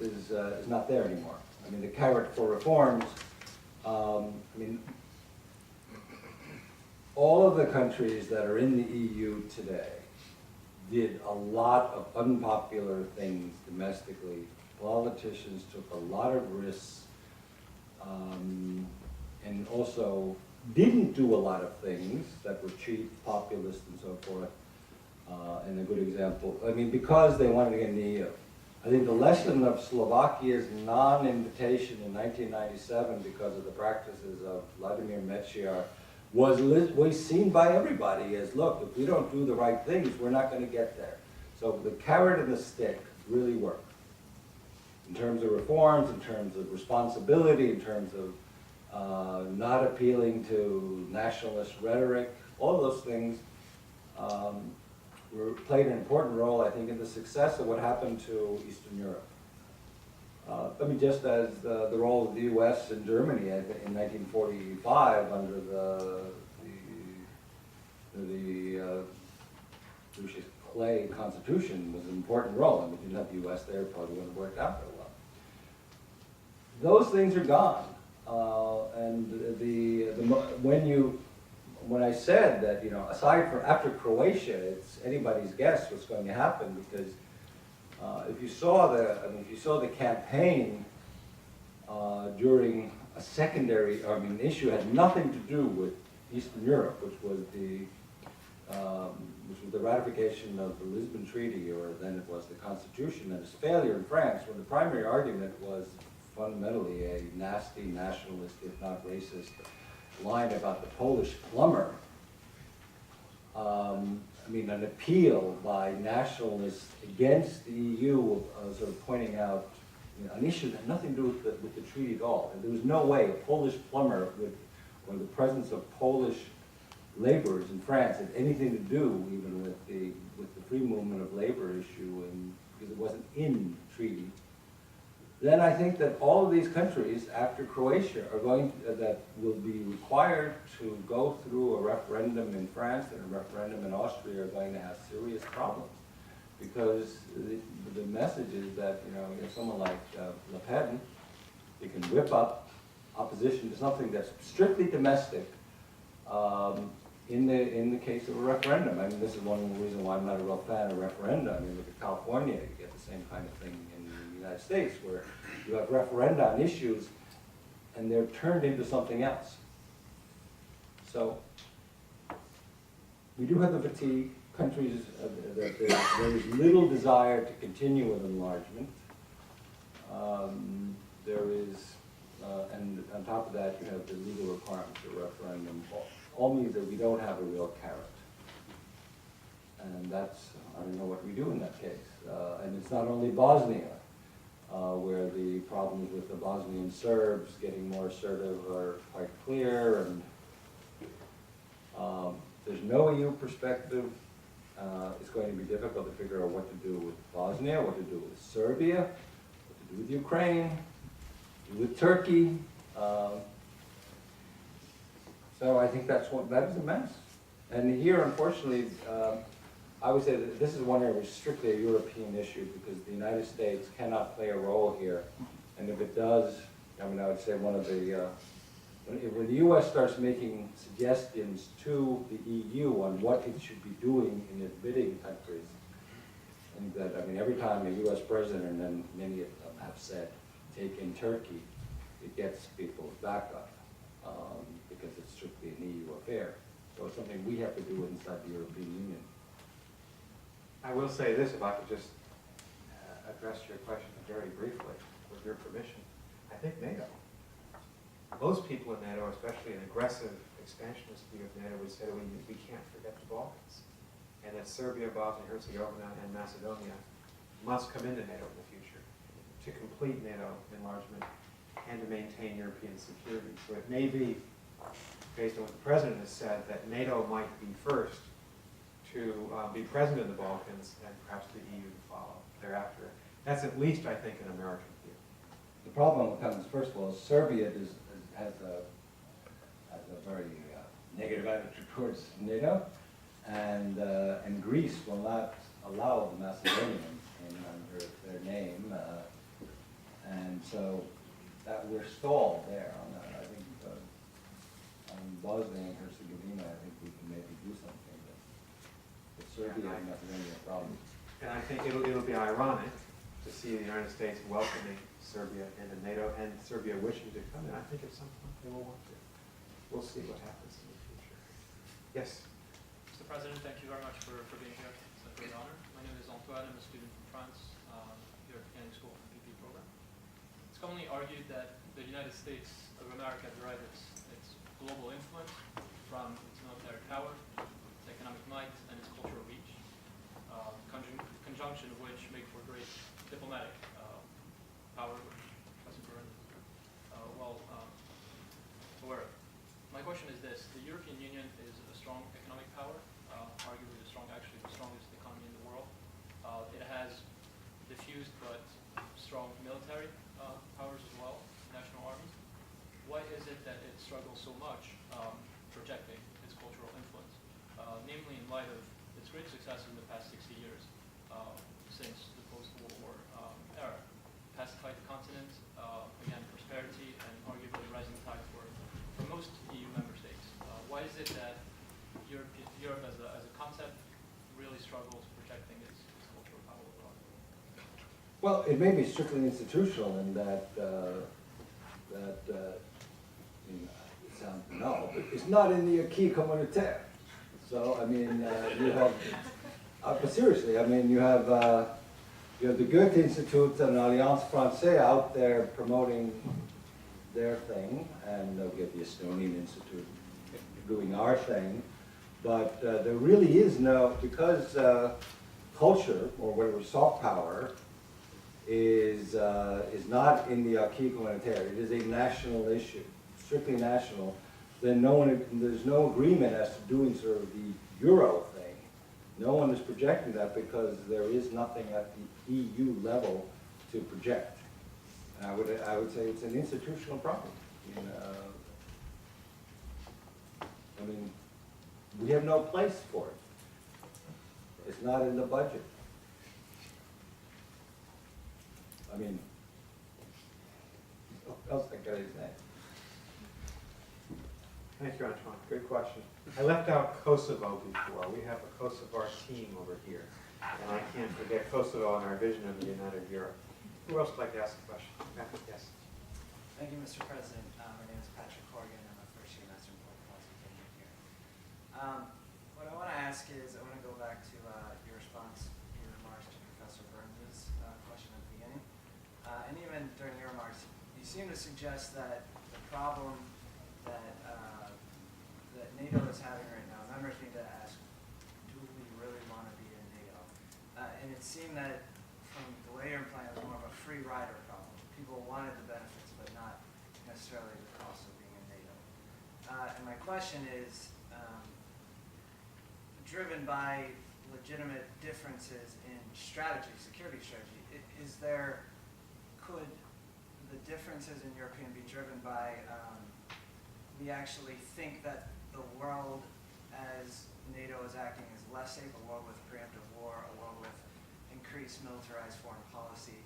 is not there anymore. I mean, the carrot for reforms. All of the countries that are in the EU today did a lot of unpopular things domestically. Politicians took a lot of risks, and also didn't do a lot of things that were cheap, populist, and so forth. And a good example, because they wanted to get in the EU. I think the lesson of Slovakia's non-invitation in 1997 because of the practices of Vladimir Mečiar was seen by everybody as, look, if we don't do the right things, we're not going to get there. So the carrot and the stick really work. In terms of reforms, in terms of responsibility, in terms of not appealing to nationalist rhetoric, all of those things played an important role, I think, in the success of what happened to Eastern Europe. Just as the role of the U.S. and Germany in 1945 under the Clay Constitution was an important role. If you didn't have the U.S. there, it probably wouldn't have worked out very well. Those things are gone, when I said that, aside from after Croatia, it's anybody's guess what's going to happen, because if you saw the campaign during a secondary, issue had nothing to do with Eastern Europe, which was the ratification of the Lisbon Treaty, or then it was the Constitution, and its failure in France, when the primary argument was fundamentally a nasty nationalist, if not racist, line about the Polish plumber. An appeal by nationalists against the EU, sort of pointing out an issue that had nothing to do with the treaty at all. And there was no way a Polish plumber or the presence of Polish laborers in France had anything to do even with the free movement of labor issue, and because it wasn't in the treaty. Then I think that all of these countries after Croatia that will be required to go through a referendum in France and a referendum in Austria are going to have serious problems, because the message is that someone like Le Pen, you can whip up opposition to something that's strictly domestic. In the case of a referendum, this is one reason why I'm not a real fan of referenda. Look at California, you get the same kind of thing in the United States, where you have referenda on issues and they're turned into something else. So we do have the fatigue. Countries, there is little desire to continue with enlargement. And on top of that, you have the legal requirements for referendum. All means that we don't have a real carrot. And I don't know what we do in that case. And it's not only Bosnia, where the problems with the Bosnian Serbs getting more assertive are quite clear, and there's no EU perspective. It's going to be difficult to figure out what to do with Bosnia, what to do with Serbia, what to do with Ukraine, what to do with Turkey. So I think that is a mess. And here, unfortunately, I would say that this is one area which is strictly a European issue, because the United States cannot play a role here. And if it does, I would say one of the, when the U.S. starts making suggestions to the EU on what it should be doing in admitting countries, and that, every time a U.S. president, and then many of them have said, take in Turkey, it gets people's back up, because it's strictly an EU affair. So it's something we have to do inside the European Union. I will say this, if I could just address your question very briefly, with your permission. I think NATO. Most people in NATO, especially an aggressive expansionist view of NATO, would say that we can't forget the Balkans, and that Serbia, Bosnia-Herzegovina, and Macedonia must come into NATO in the future to complete NATO enlargement. and to maintain European security. So it may be, based on what the President has said, that NATO might be first to be present in the Balkans and perhaps the EU to follow thereafter. That's at least, I think, an American view. The problem comes, first of all, Serbia has a very negative attitude towards NATO, and Greece will not allow the Macedonians in under their name, and so that we're stalled there on that. I think on Bosnia and Herzegovina, I think we can maybe do something, but Serbia and Macedonia are problems. And I think it'll be ironic to see the United States welcoming Serbia into NATO and Serbia wishing to come in. I think at some point they will want to. We'll see what happens in the future. Yes? Mr. President, thank you very much for being here. It's a great honor. My name is Antoine. I'm a student from France here at the Canning School MPP program. It's commonly argued that the United States of America derives its global influence from its military power, its economic might, and its cultural reach, conjunction of which make for great diplomatic power, which Professor Burns is well aware of. My question is this: the European Union is a strong economic power, arguably actually the strongest economy in the world. It has diffused but strong military powers as well, national armies. Why is it that it struggles so much projecting its cultural influence, namely in light of its great success in the past 60 years, since the post-World War era? Pacified the continent, again, prosperity and arguably rising tide for most EU member states. Why is it that Europe as a concept really struggles protecting its cultural power abroad? Well, it may be strictly institutional in that, it sounds banal, but it's not in the acquis communautaire. So, I mean, you have, but seriously, I mean, you have the Goethe Institute and Alliance Française out there promoting their thing, and they'll get the Estonian Institute doing our thing. But there really is no, because culture, or whatever, soft power, is not in the acquis communautaire. It is a national issue, strictly national. Then there's no agreement as to doing sort of the Euro thing. No one is projecting that because there is nothing at the EU level to project. And I would say it's an institutional problem. I mean, we have no place for it. It's not in the budget. I mean, what else I gotta say? Thank you, Antoine. Good question. I left out Kosovo before. We have a Kosovar team over here. And I can't forget Kosovo and our vision of the United Europe. Who else would like to ask a question? Patrick, yes. Thank you, Mr. President. My name is Patrick Corrigan. I'm a first-year master in public policy tenure here. What I want to ask is, I want to go back to your response, your remarks to Professor Burns' question at the beginning. And even during your remarks, you seem to suggest that the problem that NATO is having right now, members need to ask, do we really want to be in NATO? And it seemed that from the way you're playing, it was more of a free rider problem. People wanted the benefits, but not necessarily the cost of being in NATO. And my question is, driven by legitimate differences in strategy, security strategy, could the differences in European be driven by we actually think that the world as NATO is acting is less safe, a world with preemptive war, a world with increased militarized foreign policy?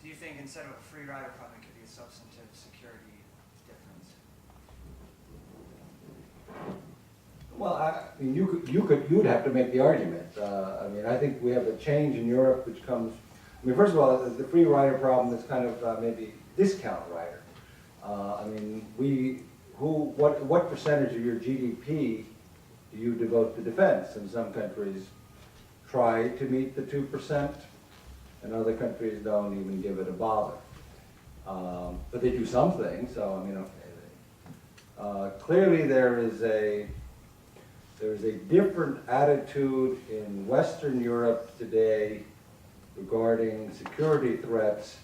Do you think instead of a free rider problem, it could be a substantive security difference? Well, I mean, you'd have to make the argument. I mean, I think we have a change in Europe which comes. I mean, first of all, the free rider problem is kind of maybe discount rider. I mean, what percentage of your GDP do you devote to defense? And some countries try to meet the 2%, and other countries don't even give it a bother. But they do something, so I mean, okay. Clearly there is a different attitude in Western Europe today regarding security threats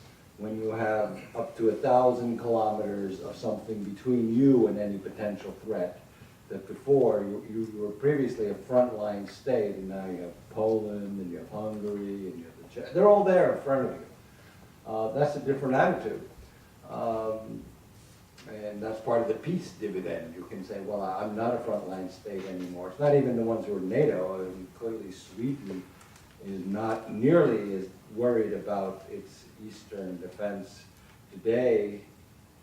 when you have up to 1,000 kilometers of something between you and any potential threat, that before you were previously a frontline state, and now you have Poland, and you have Hungary, and you have the Czech. They're all there in front of you. That's a different attitude. And that's part of the peace dividend. You can say, well, I'm not a frontline state anymore. It's not even the ones who are NATO. I mean, clearly Sweden is not nearly as worried about its eastern defense today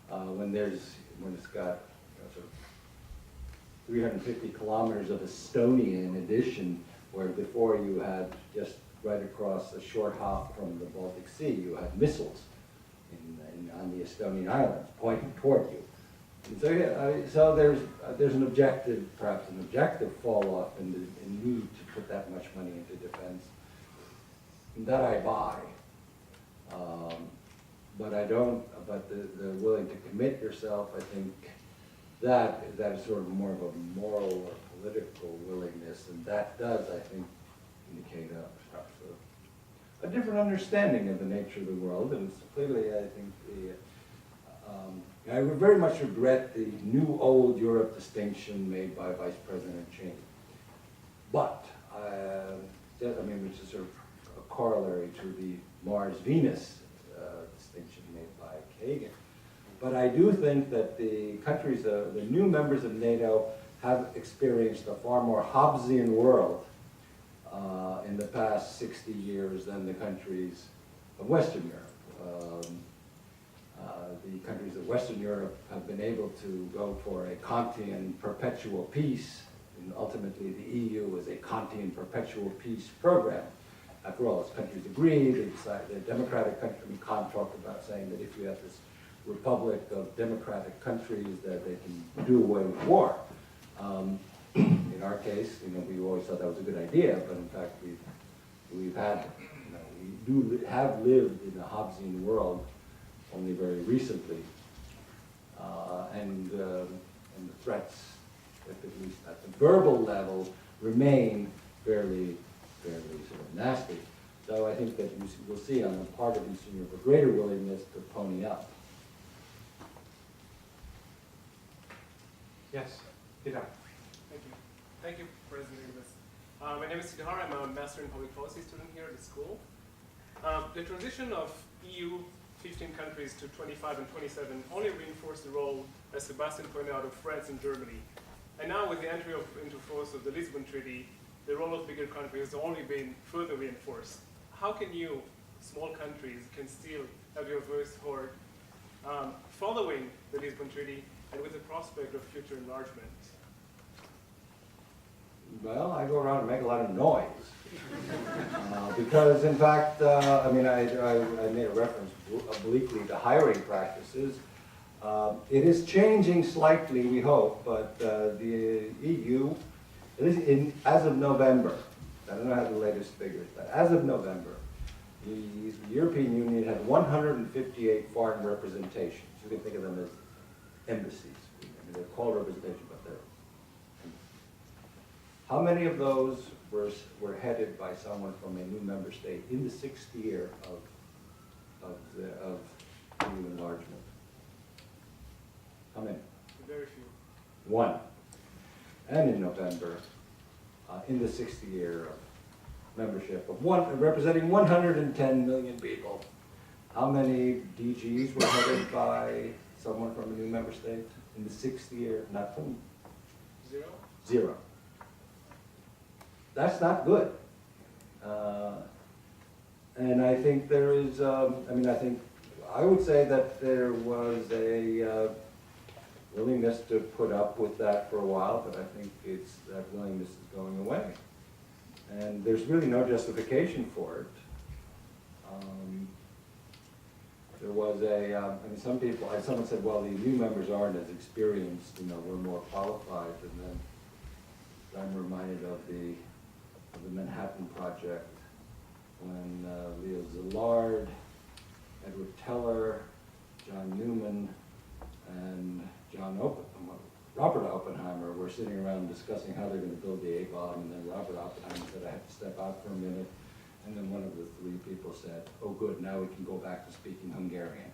when it's got sort of 350 kilometers of Estonia in addition, where before you had just right across a short hop from the Baltic Sea, you had missiles on the Estonian islands pointing toward you. And so, yeah, so there's an objective, perhaps an objective fall off in the need to put that much money into defense. And that I buy. But I don't, but the willing to commit yourself, I think that is sort of more of a moral or political willingness, and that does, I think, indicate perhaps a different understanding of the nature of the world, and it's clearly, I think, I would very much regret the new-old Europe distinction made by Vice President Cheney. But, I mean, which is sort of a corollary to the Mars-Venus distinction made by Kagan. But I do think that the countries, the new members of NATO, have experienced a far more Hobbesian world in the past 60 years than the countries of Western Europe. The countries of Western Europe have been able to go for a Kantian perpetual peace, and ultimately the EU is a Kantian perpetual peace program. After all, as countries agree, the democratic country, Kant talked about saying that if you have this republic of democratic countries, that they can do away with war. In our case, we always thought that was a good idea, but in fact, we've had, we have lived in a Hobbesian world only very recently, and the threats, at least at the verbal level, remain fairly sort of nasty. So I think that you will see on the part of Eastern Europe a greater willingness to pony up. Yes, Peter. Thank you. Thank you, President Ilves. My name is Sidhar. I'm a Master in Public Policy student here at the school. The transition of EU 15 countries to 25 and 27 only reinforced the role, as Sebastian pointed out, of France and Germany. And now with the entry into force of the Lisbon Treaty, the role of bigger countries has only been further reinforced. How can you, small countries, can still have your voice heard following the Lisbon Treaty and with the prospect of future enlargement? Well, I go around and make a lot of noise. Because, in fact, I mean, I made a reference obliquely to hiring practices. It is changing slightly, we hope, but the EU, as of November, I don't know how the latest figures, but as of November, the European Union had 158 foreign representations. You can think of them as embassies. I mean, they're called representation, but they're. How many of those were headed by someone from a new member state in the 6th year of EU enlargement? How many? Very few. One. And in November, in the 6th year of membership, representing 110 million people, how many DGs were headed by someone from a new member state in the 6th year? Nothing. Zero? Zero. That's not good. And I think there is, I would say that there was a willingness to put up with that for a while, but I think that willingness is going away. And there's really no justification for it. There was someone said, well, the new members aren't as experienced, we're more qualified, and then I'm reminded of the Manhattan Project when Leo Szilard, Edward Teller, John Newman, and Robert Oppenheimer were sitting around discussing how they're going to build the A-bomb, and then Robert Oppenheimer said, I have to step out for a minute. And then one of the three people said, oh good, now we can go back to speaking Hungarian.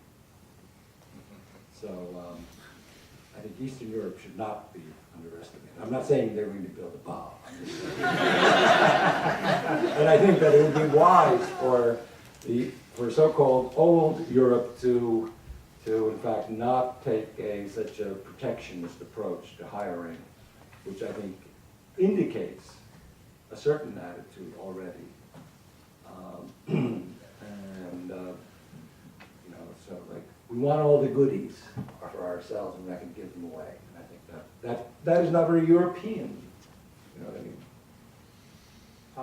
So I think Eastern Europe should not be underestimated. I'm not saying they're going to build a bomb. I'm just saying. And I think that it would be wise for so-called old Europe to in fact not take such a protectionist approach to hiring, which I think indicates a certain attitude already. So like, we want all the goodies for ourselves and we're not going to give them away. And I think that is not very European. You know what I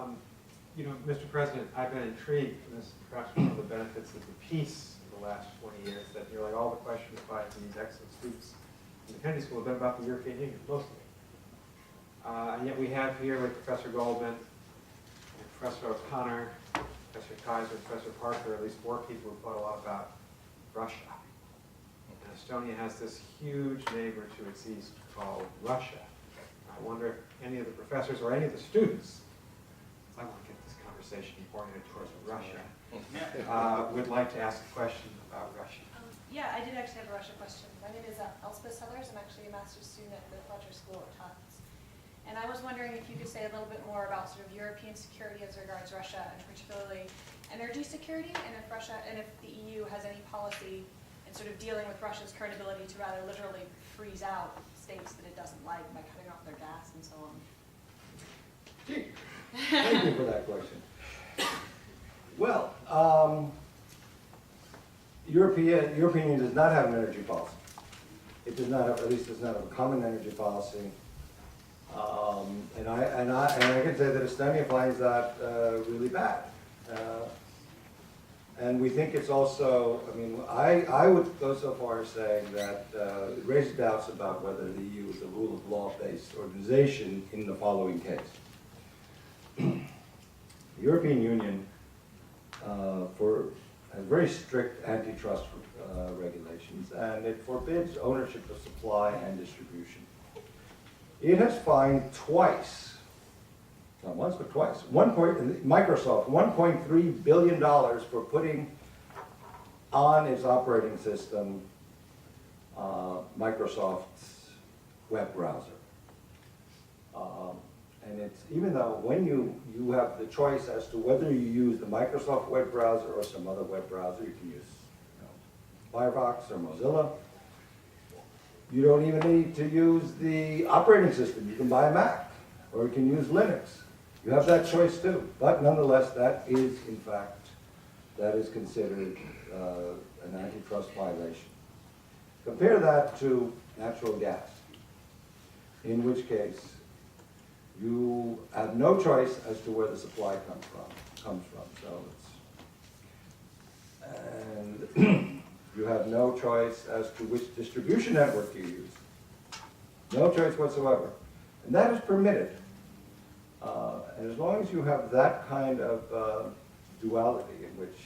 mean? Mr. President, I've been intrigued, and this is perhaps one of the benefits of the peace of the last 20 years, that nearly all the questions by these excellent students in the Kennedy School have been about the European Union, mostly. And yet we have here with Professor Goldman, and Professor O'Connor, Professor Kaiser, Professor Parker, at least 4 people who thought a lot about Russia. And Estonia has this huge neighbor to its east called Russia. I wonder if any of the professors or any of the students, I want to get this conversation oriented towards Russia, would like to ask a question about Russia. Yeah, I did actually have a Russia question. My name is Elspeth Sellers. I'm actually a master's student at the Fletcher School at Tufts. And I was wondering if you could say a little bit more about sort of European security as regards Russia, and particularly energy security, and if the EU has any policy in sort of dealing with Russia's current ability to rather literally freeze out states that it doesn't like by cutting off their gas and so on. Gee, thank you for that question. Well, European Union does not have an energy policy. It does not have, at least does not have a common energy policy. And I can say that Estonia finds that really bad. And we think it's also, I mean, I would go so far as saying that it raises doubts about whether the EU is a rule of law-based organization in the following case. The European Union has very strict antitrust regulations, and it forbids ownership of supply and distribution. It has fined twice, not once but twice, Microsoft $1.3 billion for putting on its operating system Microsoft's web browser. And it's, even though when you have the choice as to whether you use the Microsoft web browser or some other web browser, you can use Firefox or Mozilla. You don't even need to use the operating system. You can buy a Mac, or you can use Linux. You have that choice too. But nonetheless, that is, in fact, that is considered an antitrust violation. Compare that to natural gas, in which case you have no choice as to where the supply comes from. So it's, and you have no choice as to which distribution network you use. No choice whatsoever. And that is permitted. And as long as you have that kind of duality in which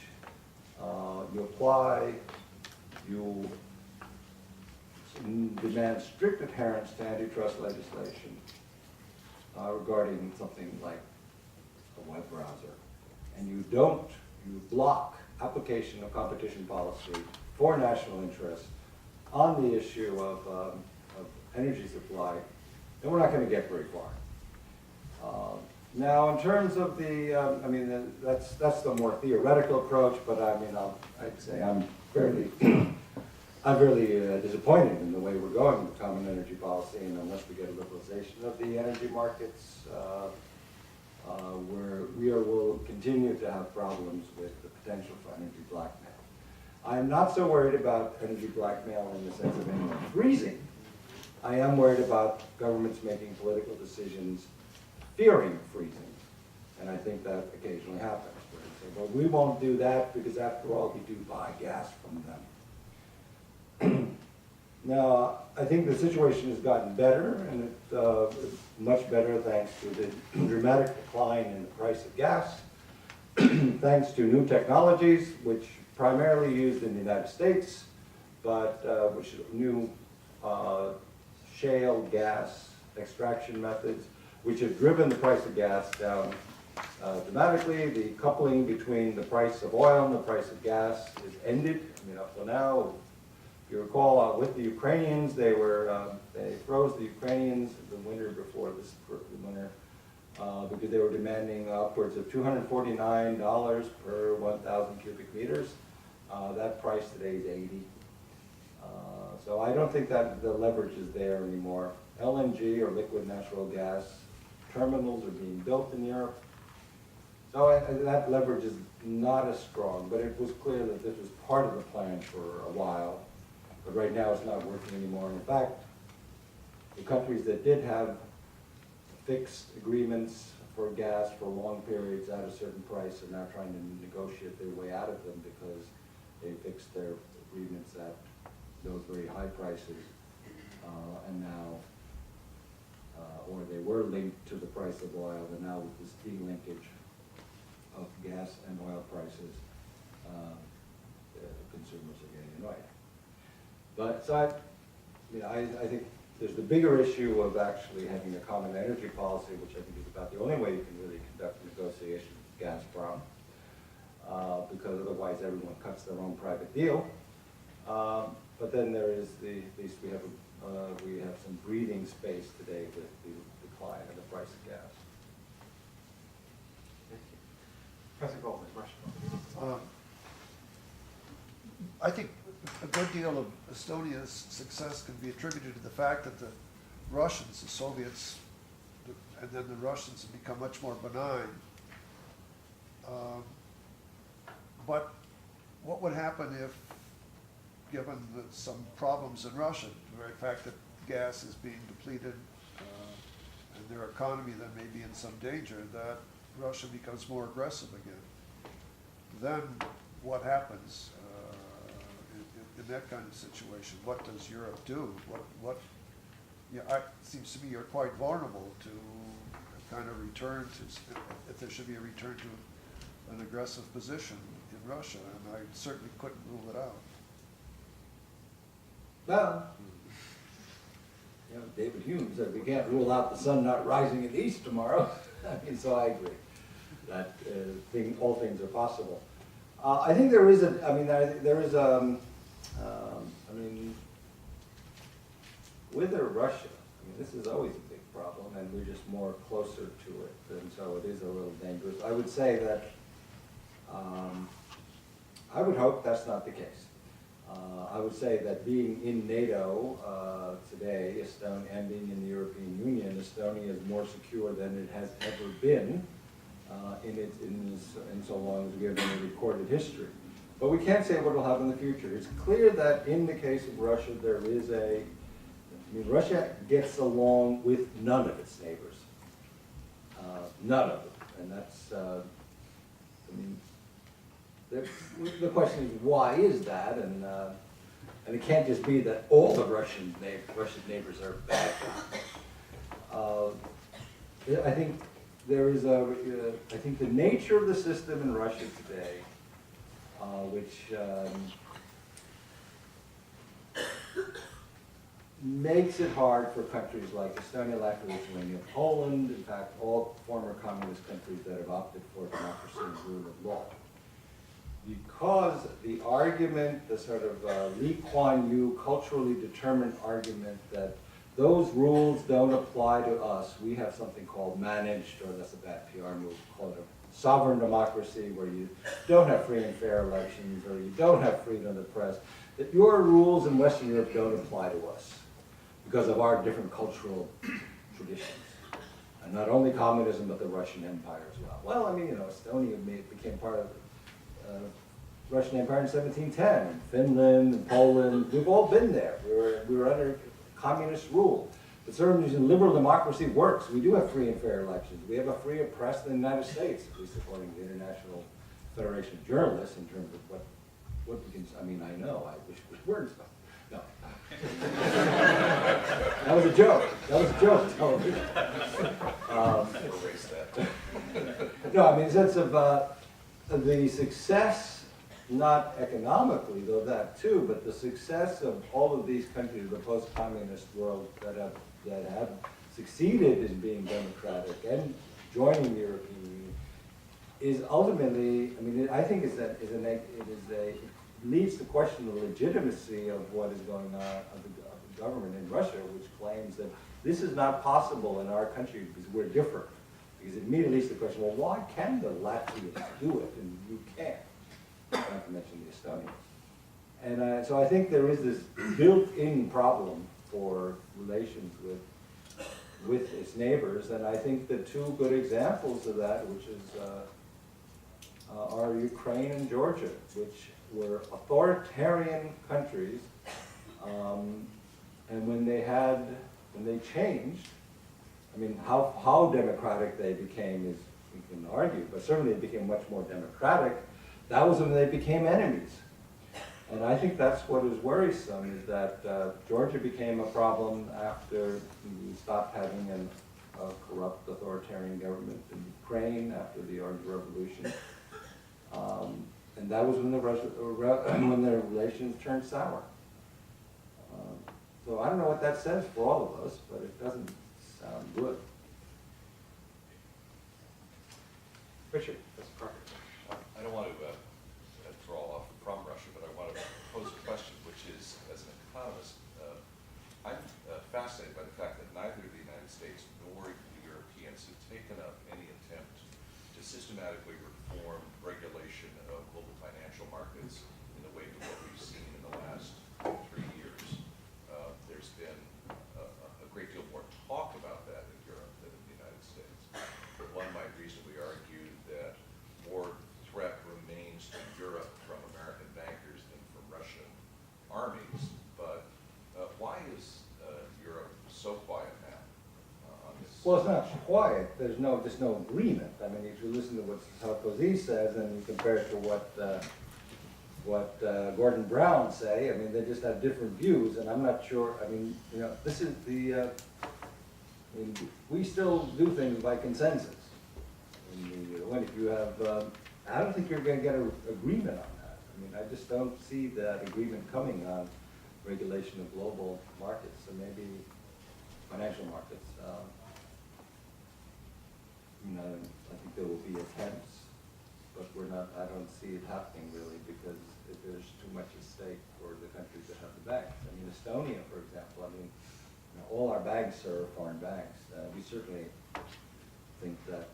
you apply, you demand strict adherence to antitrust legislation regarding something like a web browser, and you block application of competition policy for national interest on the issue of energy supply, then we're not going to get very far. Now, in terms of the, I mean, that's the more theoretical approach, but I mean, I'd say I'm fairly disappointed in the way we're going with common energy policy, and unless we get a liberalization of the energy markets, we'll continue to have problems with the potential for energy blackmail. I'm not so worried about energy blackmail in the sense of anyone freezing. I am worried about governments making political decisions fearing freezing, and I think that occasionally happens. Where they say, well, we won't do that because after all, we do buy gas from them. Now, I think the situation has gotten better, and it's much better thanks to the dramatic decline in the price of gas, thanks to new technologies, which primarily used in the United States, but which new shale gas extraction methods, which have driven the price of gas down dramatically. The coupling between the price of oil and the price of gas is ended. I mean, up till now, if you recall, with the Ukrainians, they froze the Ukrainians the winter before this winter because they were demanding upwards of $249 per 1,000 cubic meters. That price today is 80. So I don't think that the leverage is there anymore. LNG, or liquid natural gas, terminals are being built in Europe. So that leverage is not as strong, but it was clear that this was part of the plan for a while. But right now it's not working anymore. In fact, the countries that did have fixed agreements for gas for long periods at a certain price are now trying to negotiate their way out of them because they fixed their agreements at those very high prices, and now, or they were linked to the price of oil, and now with this delinkage of gas and oil prices, consumers are getting annoyed. But so I think there's the bigger issue of actually having a common energy policy, which I think is about the only way you can really conduct negotiations with Gazprom, because otherwise everyone cuts their own private deal. But then there is at least we have some breathing space today with the decline in the price of gas. Thank you. Professor Goldman, Russia. I think a good deal of Estonia's success can be attributed to the fact that the Russians, the Soviets, and then the Russians have become much more benign. But what would happen if, given some problems in Russia, the very fact that gas is being depleted and their economy then may be in some danger, that Russia becomes more aggressive again? Then what happens in that kind of situation? What does Europe do? It seems to me you're quite vulnerable to kind of return to, if there should be a return to an aggressive position in Russia, and I certainly couldn't rule it out. Well, David Hume said we can't rule out the sun not rising in the east tomorrow. I mean, so I agree that all things are possible. I think there is with Russia, this is always a big problem, and we're just more closer to it, and so it is a little dangerous. I would say that I would hope that's not the case. I would say that being in NATO today, and being in the European Union, Estonia is more secure than it has ever been in so long as we have any recorded history. But we can't say what will happen in the future. It's clear that in the case of Russia, there is Russia gets along with none of its neighbors. None of them. And that's, the question is, why is that? And it can't just be that all the Russian neighbors are bad guys. I think there is I think the nature of the system in Russia today, which makes it hard for countries like Estonia, Latvia, Lithuania, Poland, in fact, all former communist countries that have opted for democracy and rule of law. Because the argument, the sort of Lee Kuan Yew culturally determined argument that those rules don't apply to us, we have something called managed, or that's a bad PR move, called a sovereign democracy, where you don't have free and fair elections, or you don't have freedom of the press, that your rules in Western Europe don't apply to us because of our different cultural traditions. And not only communism, but the Russian Empire as well. Well, Estonia became part of the Russian Empire in 1710. Finland and Poland, we've all been there. We were under communist rule. But certainly liberal democracy works. We do have free and fair elections. We have a freer press in the United States, at least according to the International Federation of Journalists, in terms of what we can, I know, I wish it was words, but no. That was a joke. Television. No, in the sense of the success, not economically, though that too, but the success of all of these countries of the post-communist world that have succeeded in being democratic and joining the European Union is ultimately, I mean, I think it leads to question the legitimacy of what is going on of the government in Russia, which claims that this is not possible in our country because we're different. Because it immediately leads to the question, well, why can the Latvians do it and you can't? Not to mention the Estonians. And so I think there is this built-in problem for relations with its neighbors, and I think the two good examples of that, which is are Ukraine and Georgia, which were authoritarian countries, and when they changed, I mean, how democratic they became is, we can argue, but certainly they became much more democratic. That was when they became enemies. And I think that's what is worrisome, is that Georgia became a problem after we stopped having a corrupt authoritarian government in Ukraine after the Orange Revolution. And that was when the relations turned sour. So I don't know what that says for all of us, but it doesn't sound good. Richard, that's perfect. I don't want to draw off from Russia, but I want to pose a question, which is, as an economist, I'm fascinated by the fact that neither the United States nor the Europeans have taken up any attempt to systematically reform regulation of global financial markets in the wake of what we've seen in the last 3 years. There's been a great deal more talk about that in Europe than in the United States. But one might reasonably argue that more threat remains to Europe from American bankers than from Russian armies. But why is Europe so quiet now on this? Well, it's not quiet. There's just no agreement. I mean, if you listen to what Sarkozy says and you compare it to what Gordon Brown say, I mean, they just have different views, and I'm not sure. I mean, you know, this is I mean, we still do things by consensus. When if you have, I don't think you're going to get an agreement on that. I mean, I just don't see that agreement coming on regulation of global markets, and maybe financial markets. You know, I think there will be attempts, but I don't see it happening really, because there's too much at stake for the countries that have the banks. I mean, Estonia, for example, I mean, you know, all our banks are foreign banks. We certainly think that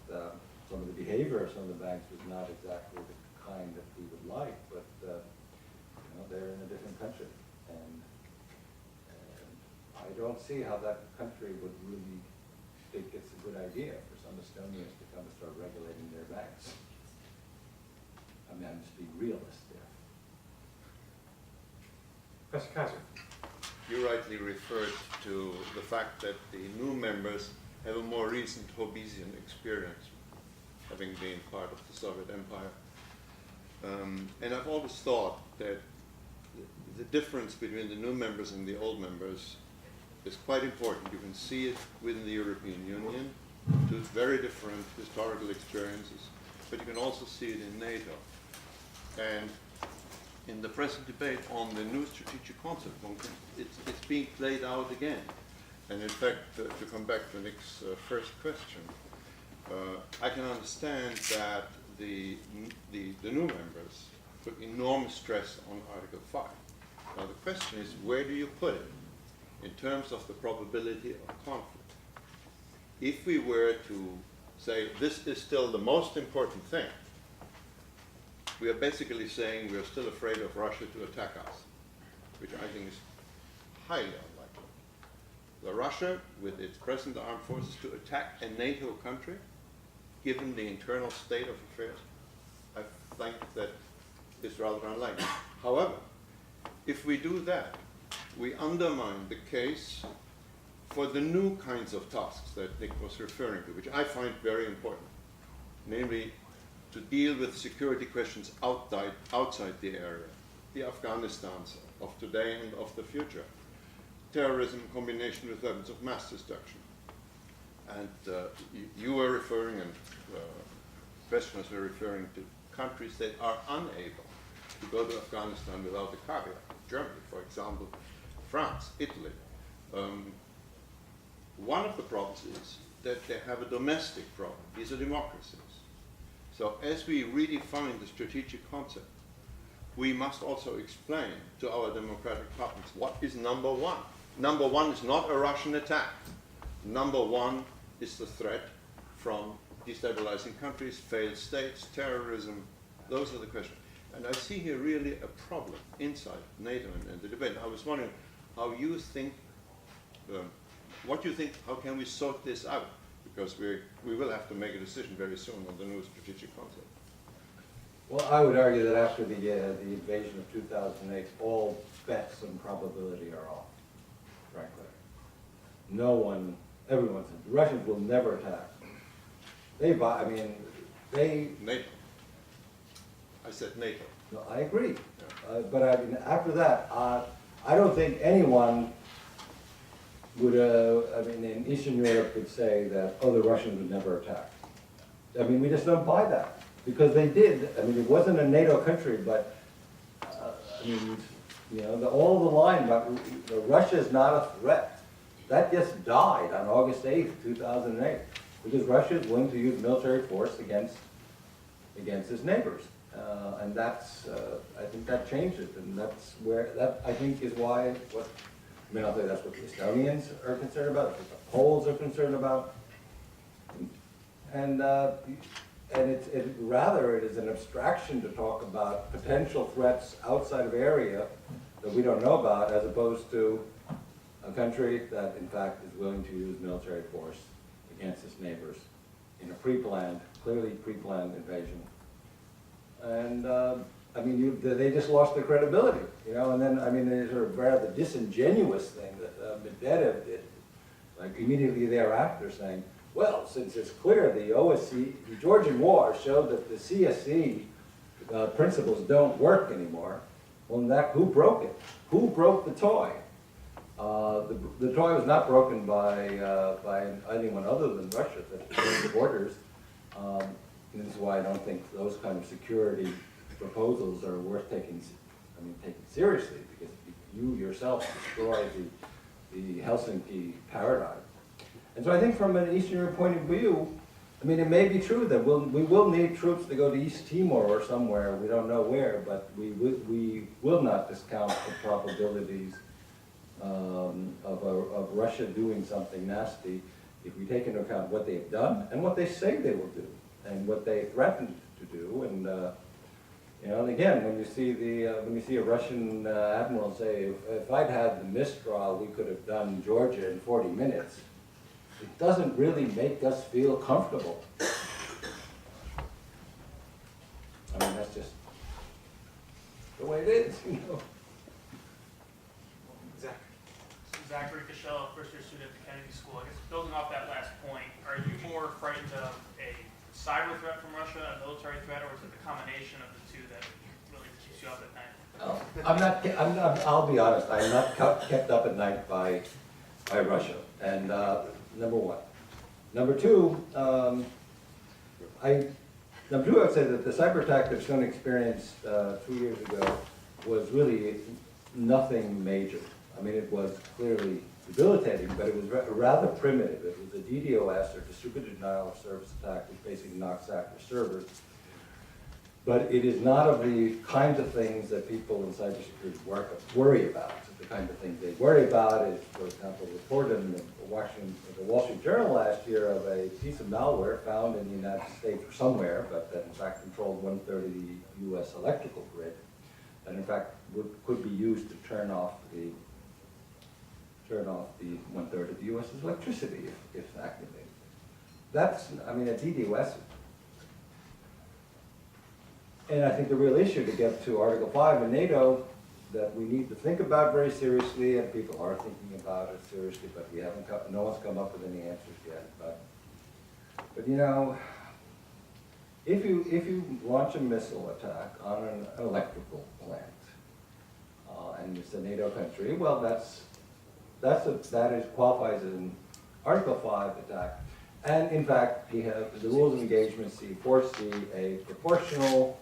some of the behavior of some of the banks was not exactly the kind that we would like, but you know, they're in a different country, and I don't see how that country would really think it's a good idea for some Estonians to come and start regulating their banks. I mean, I'm just being realist there. Professor Kaiser. You rightly referred to the fact that the new members have a more recent Hobbesian experience, having been part of the Soviet Empire. And I've always thought that the difference between the new members and the old members is quite important. You can see it within the European Union, two very different historical experiences, but you can also see it in NATO. And in the present debate on the new strategic concept, it's being played out again. And in fact, to come back to Nick's first question, I can understand that the new members put enormous stress on Article 5. Now the question is, where do you put it in terms of the probability of conflict? If we were to say this is still the most important thing, we are basically saying we are still afraid of Russia to attack us, which I think is highly unlikely. Russia, with its present armed forces, to attack a NATO country, given the internal state of affairs, I think that is rather unlikely. However, if we do that, we undermine the case for the new kinds of tasks that Nick was referring to, which I find very important, namely to deal with security questions outside the area, the Afghanistans of today and of the future, terrorism in combination with weapons of mass destruction. And you were referring, and questioners were referring to countries that are unable to go to Afghanistan without a caveat. Germany, for example, France, Italy. One of the problems is that they have a domestic problem. These are democracies. So as we redefine the strategic concept, we must also explain to our democratic partners what is number one. Number one is not a Russian attack. Number one is the threat from destabilizing countries, failed states, terrorism. Those are the questions. And I see here really a problem inside NATO and the debate. I was wondering how you think, what you think, how can we sort this out? Because we will have to make a decision very soon on the new strategic concept. Well, I would argue that after the invasion of 2008, all bets on probability are off, frankly. No one, everyone said, the Russians will never attack. NATO. I said NATO. No, I agree. But I mean, after that, I don't think anyone would, in Eastern Europe would say that, oh, the Russians would never attack. I mean, we just don't buy that. Because they did. I mean, it wasn't a NATO country, but, all the line about Russia is not a threat. That just died on August 8th, 2008, because Russia is willing to use military force against its neighbors. And that's, I think that changed it, and that's where, that I think is why, I'll say that's what the Estonians are concerned about, that's what the Poles are concerned about. And it is an abstraction to talk about potential threats outside of area that we don't know about, as opposed to a country that, in fact, is willing to use military force against its neighbors in a clearly pre-planned invasion. And they just lost their credibility, And then, there's a rather disingenuous thing that Medvedev did, like immediately thereafter, saying, well, since it's clear the OSCE, the Georgian War showed that the CSE principles don't work anymore, well, who broke it? Who broke the toy? The toy was not broken by anyone other than Russia that closed the borders. And this is why I don't think those kind of security proposals are worth taking seriously, because you yourself destroy the Helsinki paradigm. And so I think from an Eastern Europe point of view, it may be true that we will need troops to go to East Timor or somewhere, we don't know where, but we will not discount the probabilities of Russia doing something nasty if we take into account what they've done and what they say they will do and what they threatened to do. And again, when you see a Russian admiral say, if I'd had the Mistral, we could have done Georgia in 40 minutes. It doesn't really make us feel comfortable. That's just the way it is, Zachary Cashel, first-year student at the Kennedy School. I guess building off that last point, are you more frightened of a cyber threat from Russia, a military threat, or is it the combination of the two that really keeps you up at night? I'll be honest, I'm not kept up at night by Russia. And number one. Number two, I would say that the cyber attack that Estonia experienced 2 years ago was really nothing major. It was clearly debilitating, but it was rather primitive. It was a DDoS, or distributed denial of service attack, which basically knocks out your servers. But it is not of the kinds of things that people in cybersecurity worry about. The kind of things they worry about is, for example, reported in the Wall Street Journal last year of a piece of malware found in the United States or somewhere, but that in fact controlled 1/3 of the U.S. electrical grid, and in fact could be used to turn off the 1/3 of the U.S.'s electricity if activated. That's, a DDoS. And I think the real issue, to get to Article 5 in NATO, that we need to think about very seriously, and people are thinking about it seriously, but no one's come up with any answers yet. But if you launch a missile attack on an electrical plant, and it's a NATO country, well, that qualifies as an Article 5 attack. And in fact, the rules of engagement foresee a proportional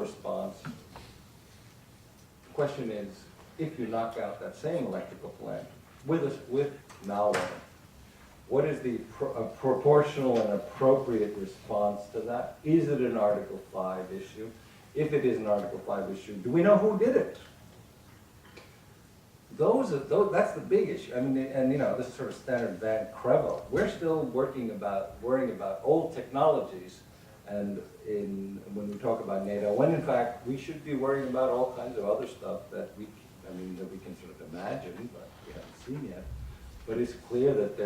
response. The question is, if you knock out that same electrical plant with malware, what is the proportional and appropriate response to that? Is it an Article 5 issue? If it is an Article 5 issue, do we know who did it? That's the big issue. I mean, and you know, this is sort of standard Van Crevo. We're still worrying about old technologies, and when we talk about NATO, when in fact we should be worrying about all kinds of other stuff that we can sort of imagine, but we haven't seen yet. But it's clear that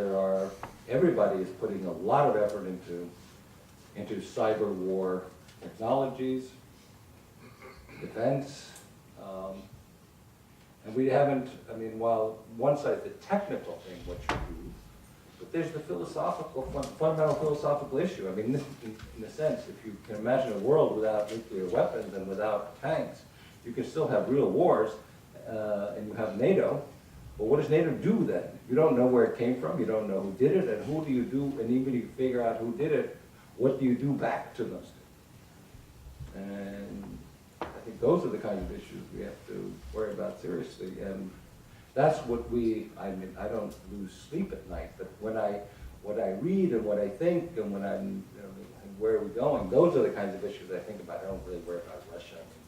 everybody is putting a lot of effort into cyber war technologies, defense. And we haven't, I mean, while one side, the technical thing, what you do, but there's the fundamental philosophical issue. I mean, in a sense, if you can imagine a world without nuclear weapons and without tanks, you can still have real wars, and you have NATO. But what does NATO do then? You don't know where it came from, you don't know who did it, and who do you do, and even if you figure out who did it, what do you do back to those two? And I think those are the kinds of issues we have to worry about seriously, and that's what I don't lose sleep at night, but what I read and what I think and when I'm, and where are we going, those are the kinds of issues I think about. I don't really worry about Russia. I mean,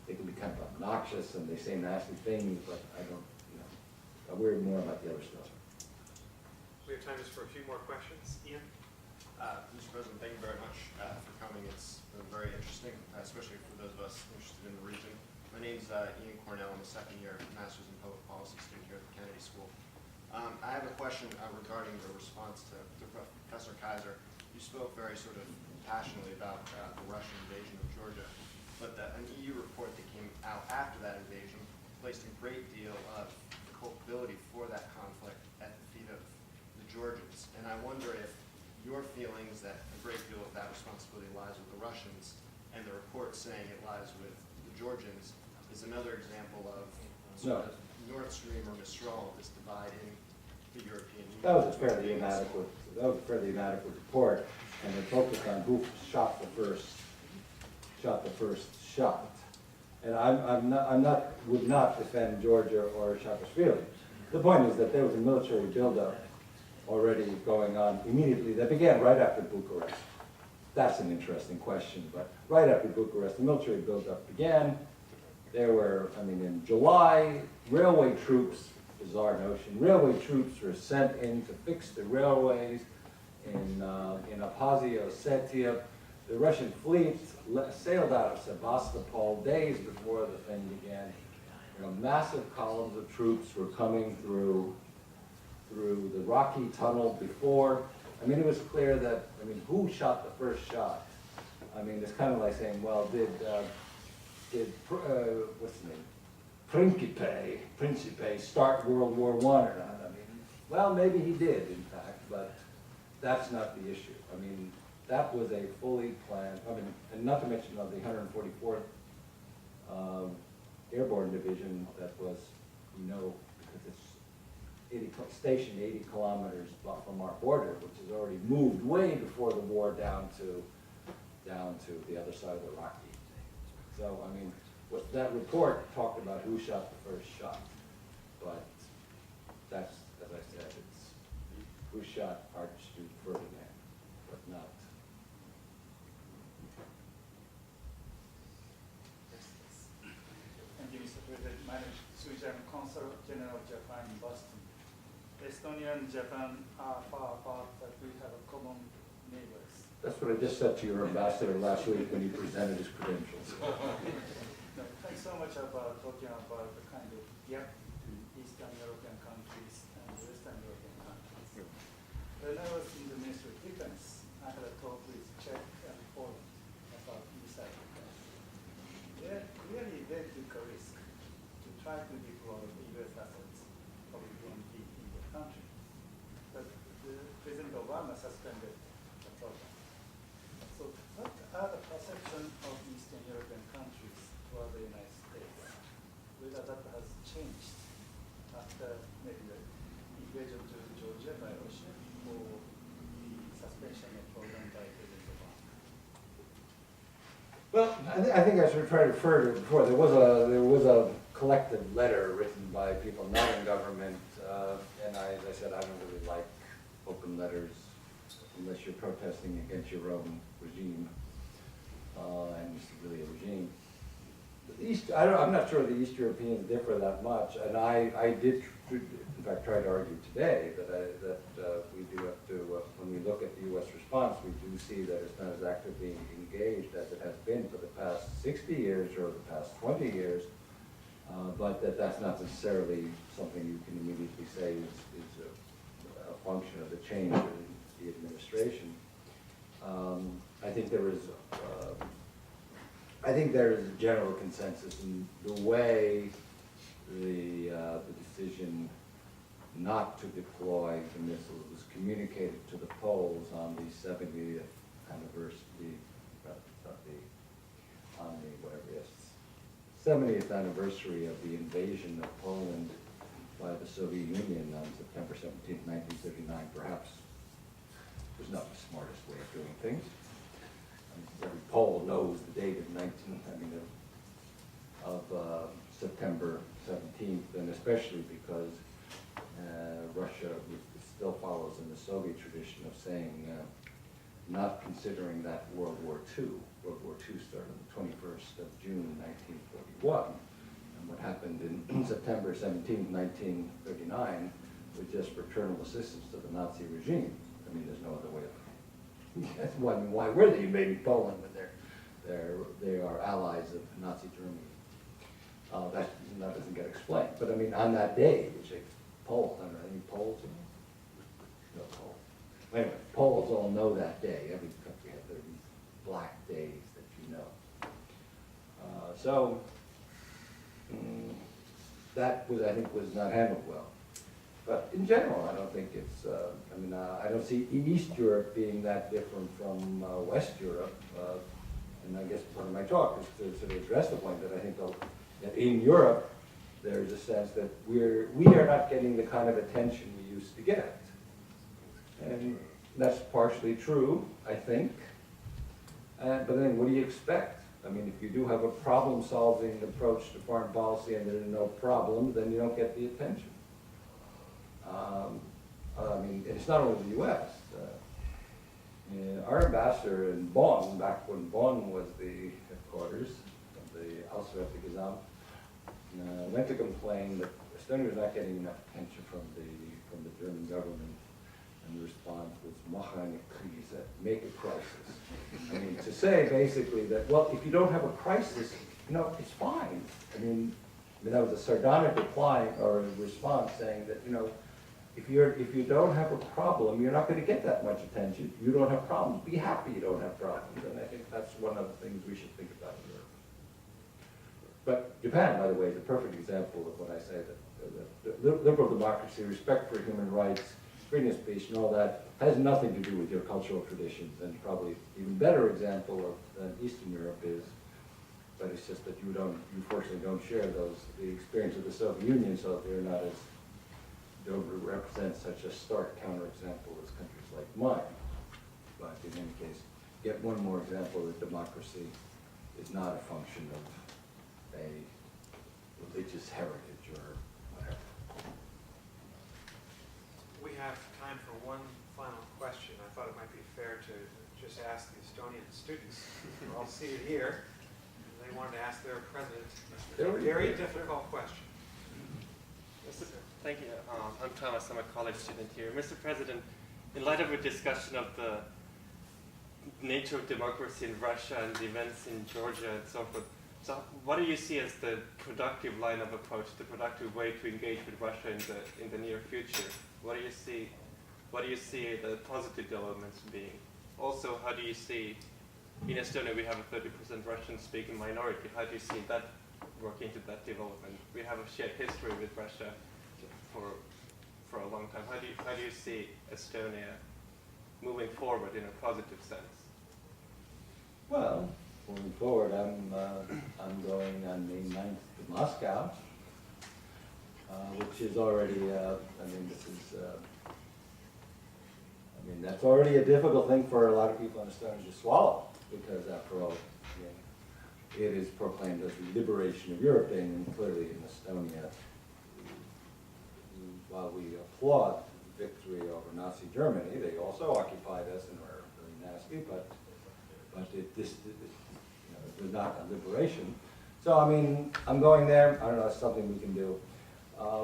they can be kind of obnoxious and they say nasty things, but I don't, I worry more about the other stuff. We have time just for a few more questions. Ian? Mr. President, thank you very much for coming. It's been very interesting, especially for those of us interested in the region. My name's Ian Cornell. I'm a second-year Master's in Public Policy student here at the Kennedy School. I have a question regarding the response to Professor Kaiser. You spoke very sort of passionately about the Russian invasion of Georgia, but an EU report that came out after that invasion placed a great deal of the culpability for that conflict at the feet of the Georgians. And I wonder if your feelings that a great deal of that responsibility lies with the Russians and the report saying it lies with the Georgians is another example of sort of Nord Stream or Mistral, this divide in the European Union. That was a fairly inadequate report, and it focused on who shot the first shot. And would not defend Georgia or Saakashvili. The point is that there was a military buildup already going on immediately that began right after Bucharest. That's an interesting question, but right after Bucharest, the military buildup began. There were, I mean, in July, railway troops, bizarre notion, railway troops were sent in to fix the railways in Abkhazia, Ossetia. The Russian fleet sailed out of Sevastopol days before the thing began. You know, massive columns of troops were coming through the rocky tunnel before. I mean, it was clear that, I mean, who shot the first shot? I mean, it's kind of like saying, well, did what's the name? Principe start World War I or not? I mean, well, maybe he did, in fact, but that's not the issue. I mean, that was a fully planned, I mean, and not to mention the 144th Airborne Division that was, because it's stationed 80 kilometers from our border, which has already moved way before the war down to the other side of the Rocky. So, I mean, that report talked about who shot the first shot, but that's, as I said, it's who shot Archduke Ferdinand, but not. Thank you, Mr. President. My name is Sujan, Consul General of Japan in Boston. Estonia and Japan are far apart, but we have a common neighbors. That's what I just said to your ambassador last week when he presented his credentials. No, thanks so much about talking about the kind of gap between Eastern European countries and Western European countries. When I was in the Ministry of Defense, I had a talk with Czech and Poland about e-cyber defense. They took a risk to try to deploy US assets of BNP in the country. But President Obama suspended the program. So what are the perceptions of Eastern European countries toward the United States? Whether that has changed after maybe the invasion to Georgia by Russia or the suspension of program by President Obama? Well, I think I should try to refer to it before. There was a collective letter written by people not in government, and as I said, I don't really like open letters unless you're protesting against your own regime, and it's really a regime. I'm not sure the East Europeans differ that much, and I did, in fact, try to argue today that we do have to, when we look at the U.S. response, we do see that it's not as actively engaged as it has been for the past 60 years or the past 20 years, but that's not necessarily something you can immediately say is a function of the change in the administration. I think there is a general consensus in the way the decision not to deploy the missiles was communicated to the Poles on the 70th anniversary, on the whatever it is, 70th anniversary of the invasion of Poland by the Soviet Union on September 17, 1939. Perhaps it was not the smartest way of doing things. Every Pole knows the date of September 17th, and especially because Russia still follows in the Soviet tradition of saying, not considering that World War II. World War II started on the 21st of June 1941, and what happened in September 17, 1939 was just fraternal assistance to the Nazi regime. I mean, there's no other way of why were they invading Poland when they are allies of Nazi Germany? That doesn't get explained. But I mean, on that day, which Poles, I don't know, any Poles? No Poles. Anyway, Poles all know that day. Every country has these black days that you know. That was, I think, was not handled well. But in general, I don't think it's, I don't see East Europe being that different from West Europe. And I guess part of my talk is to sort of address the point that I think that in Europe, there's a sense that we are not getting the kind of attention we used to get. And that's partially true, I think. But then what do you expect? I mean, if you do have a problem-solving approach to foreign policy and there are no problems, then you don't get the attention. I mean, it's not only the U.S. Our ambassador in Bonn, back when Bonn was the headquarters of the Auswärtige Amt, went to complain that Estonia was not getting enough attention from the German government, and the response was "Mach eine Krise," make a crisis. I mean, to say basically that, well, if you don't have a crisis, it's fine. I mean, that was a sardonic reply or a response saying that, if you don't have a problem, you're not going to get that much attention. You don't have problems. Be happy you don't have problems. And I think that's one of the things we should think about in Europe. But Japan, by the way, is a perfect example of what I say, that liberal democracy, respect for human rights, freedom of speech, and all that has nothing to do with your cultural traditions. And probably even better example than Eastern Europe is, but it's just that you fortunately don't share the experience of the Soviet Union, so they're not as, don't represent such a stark counterexample as countries like mine. But in any case, yet one more example that democracy is not a function of a religious heritage or whatever. We have time for one final question. I thought it might be fair to just ask the Estonian students who are all seated here. They wanted to ask their president a very difficult question. Thank you. I'm Toomas. I'm a college student here. Mr. President, in light of a discussion of the nature of democracy in Russia and the events in Georgia and so forth, so what do you see as the productive line of approach, the productive way to engage with Russia in the near future? What do you see the positive developments being? Also, how do you see, in Estonia we have a 30% Russian-speaking minority. How do you see that work into that development? We have a shared history with Russia for a long time. How do you see Estonia moving forward in a positive sense? Well, moving forward, I'm going on May 9th to Moscow, which is already, that's already a difficult thing for a lot of people in Estonia to swallow, because after all, it is proclaimed as the liberation of Europe Day, and clearly in Estonia, while we applaud victory over Nazi Germany. They also occupied us and were very nasty, but it was not a liberation. So, I mean, I'm going there. I don't know, it's something we can do.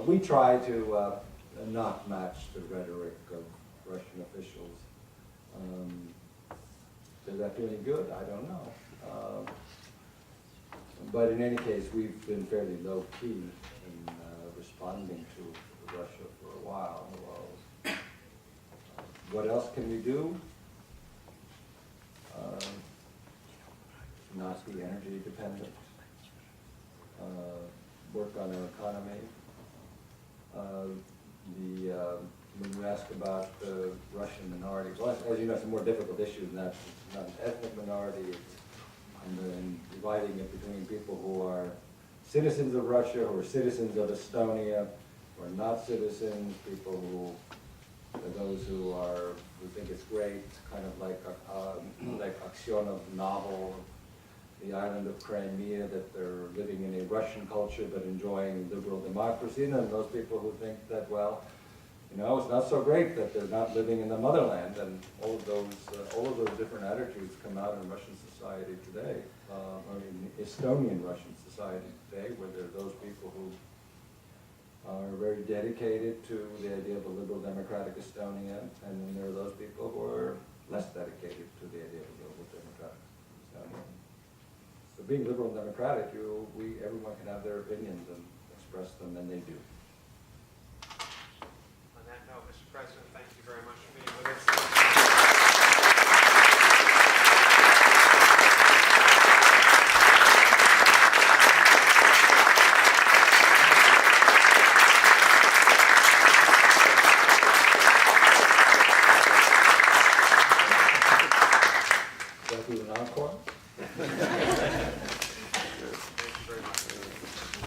We try to not match the rhetoric of Russian officials. Does that feel any good? I don't know. But in any case, we've been fairly low-key in responding to Russia for a while. Well, what else can we do? Not be energy dependent. Work on our economy. When you ask about the Russian minority, well, as you know, it's a more difficult issue than that. It's not an ethnic minority, it's and dividing it between people who are citizens of Russia, who are citizens of Estonia, who are not citizens, people who are those who think it's great, kind of like Aksionov's novel, The Island of Crimea, that they're living in a Russian culture but enjoying liberal democracy, and then those people who think that, well, you know, it's not so great that they're not living in the motherland, and all of those different attitudes come out in Russian society today. I mean, Estonian Russian society today, where there are those people who are very dedicated to the idea of a liberal democratic Estonia, and then there are those people who are less dedicated to the idea of a liberal democratic Estonia. So being liberal and democratic, everyone can have their opinions and express them, and they do.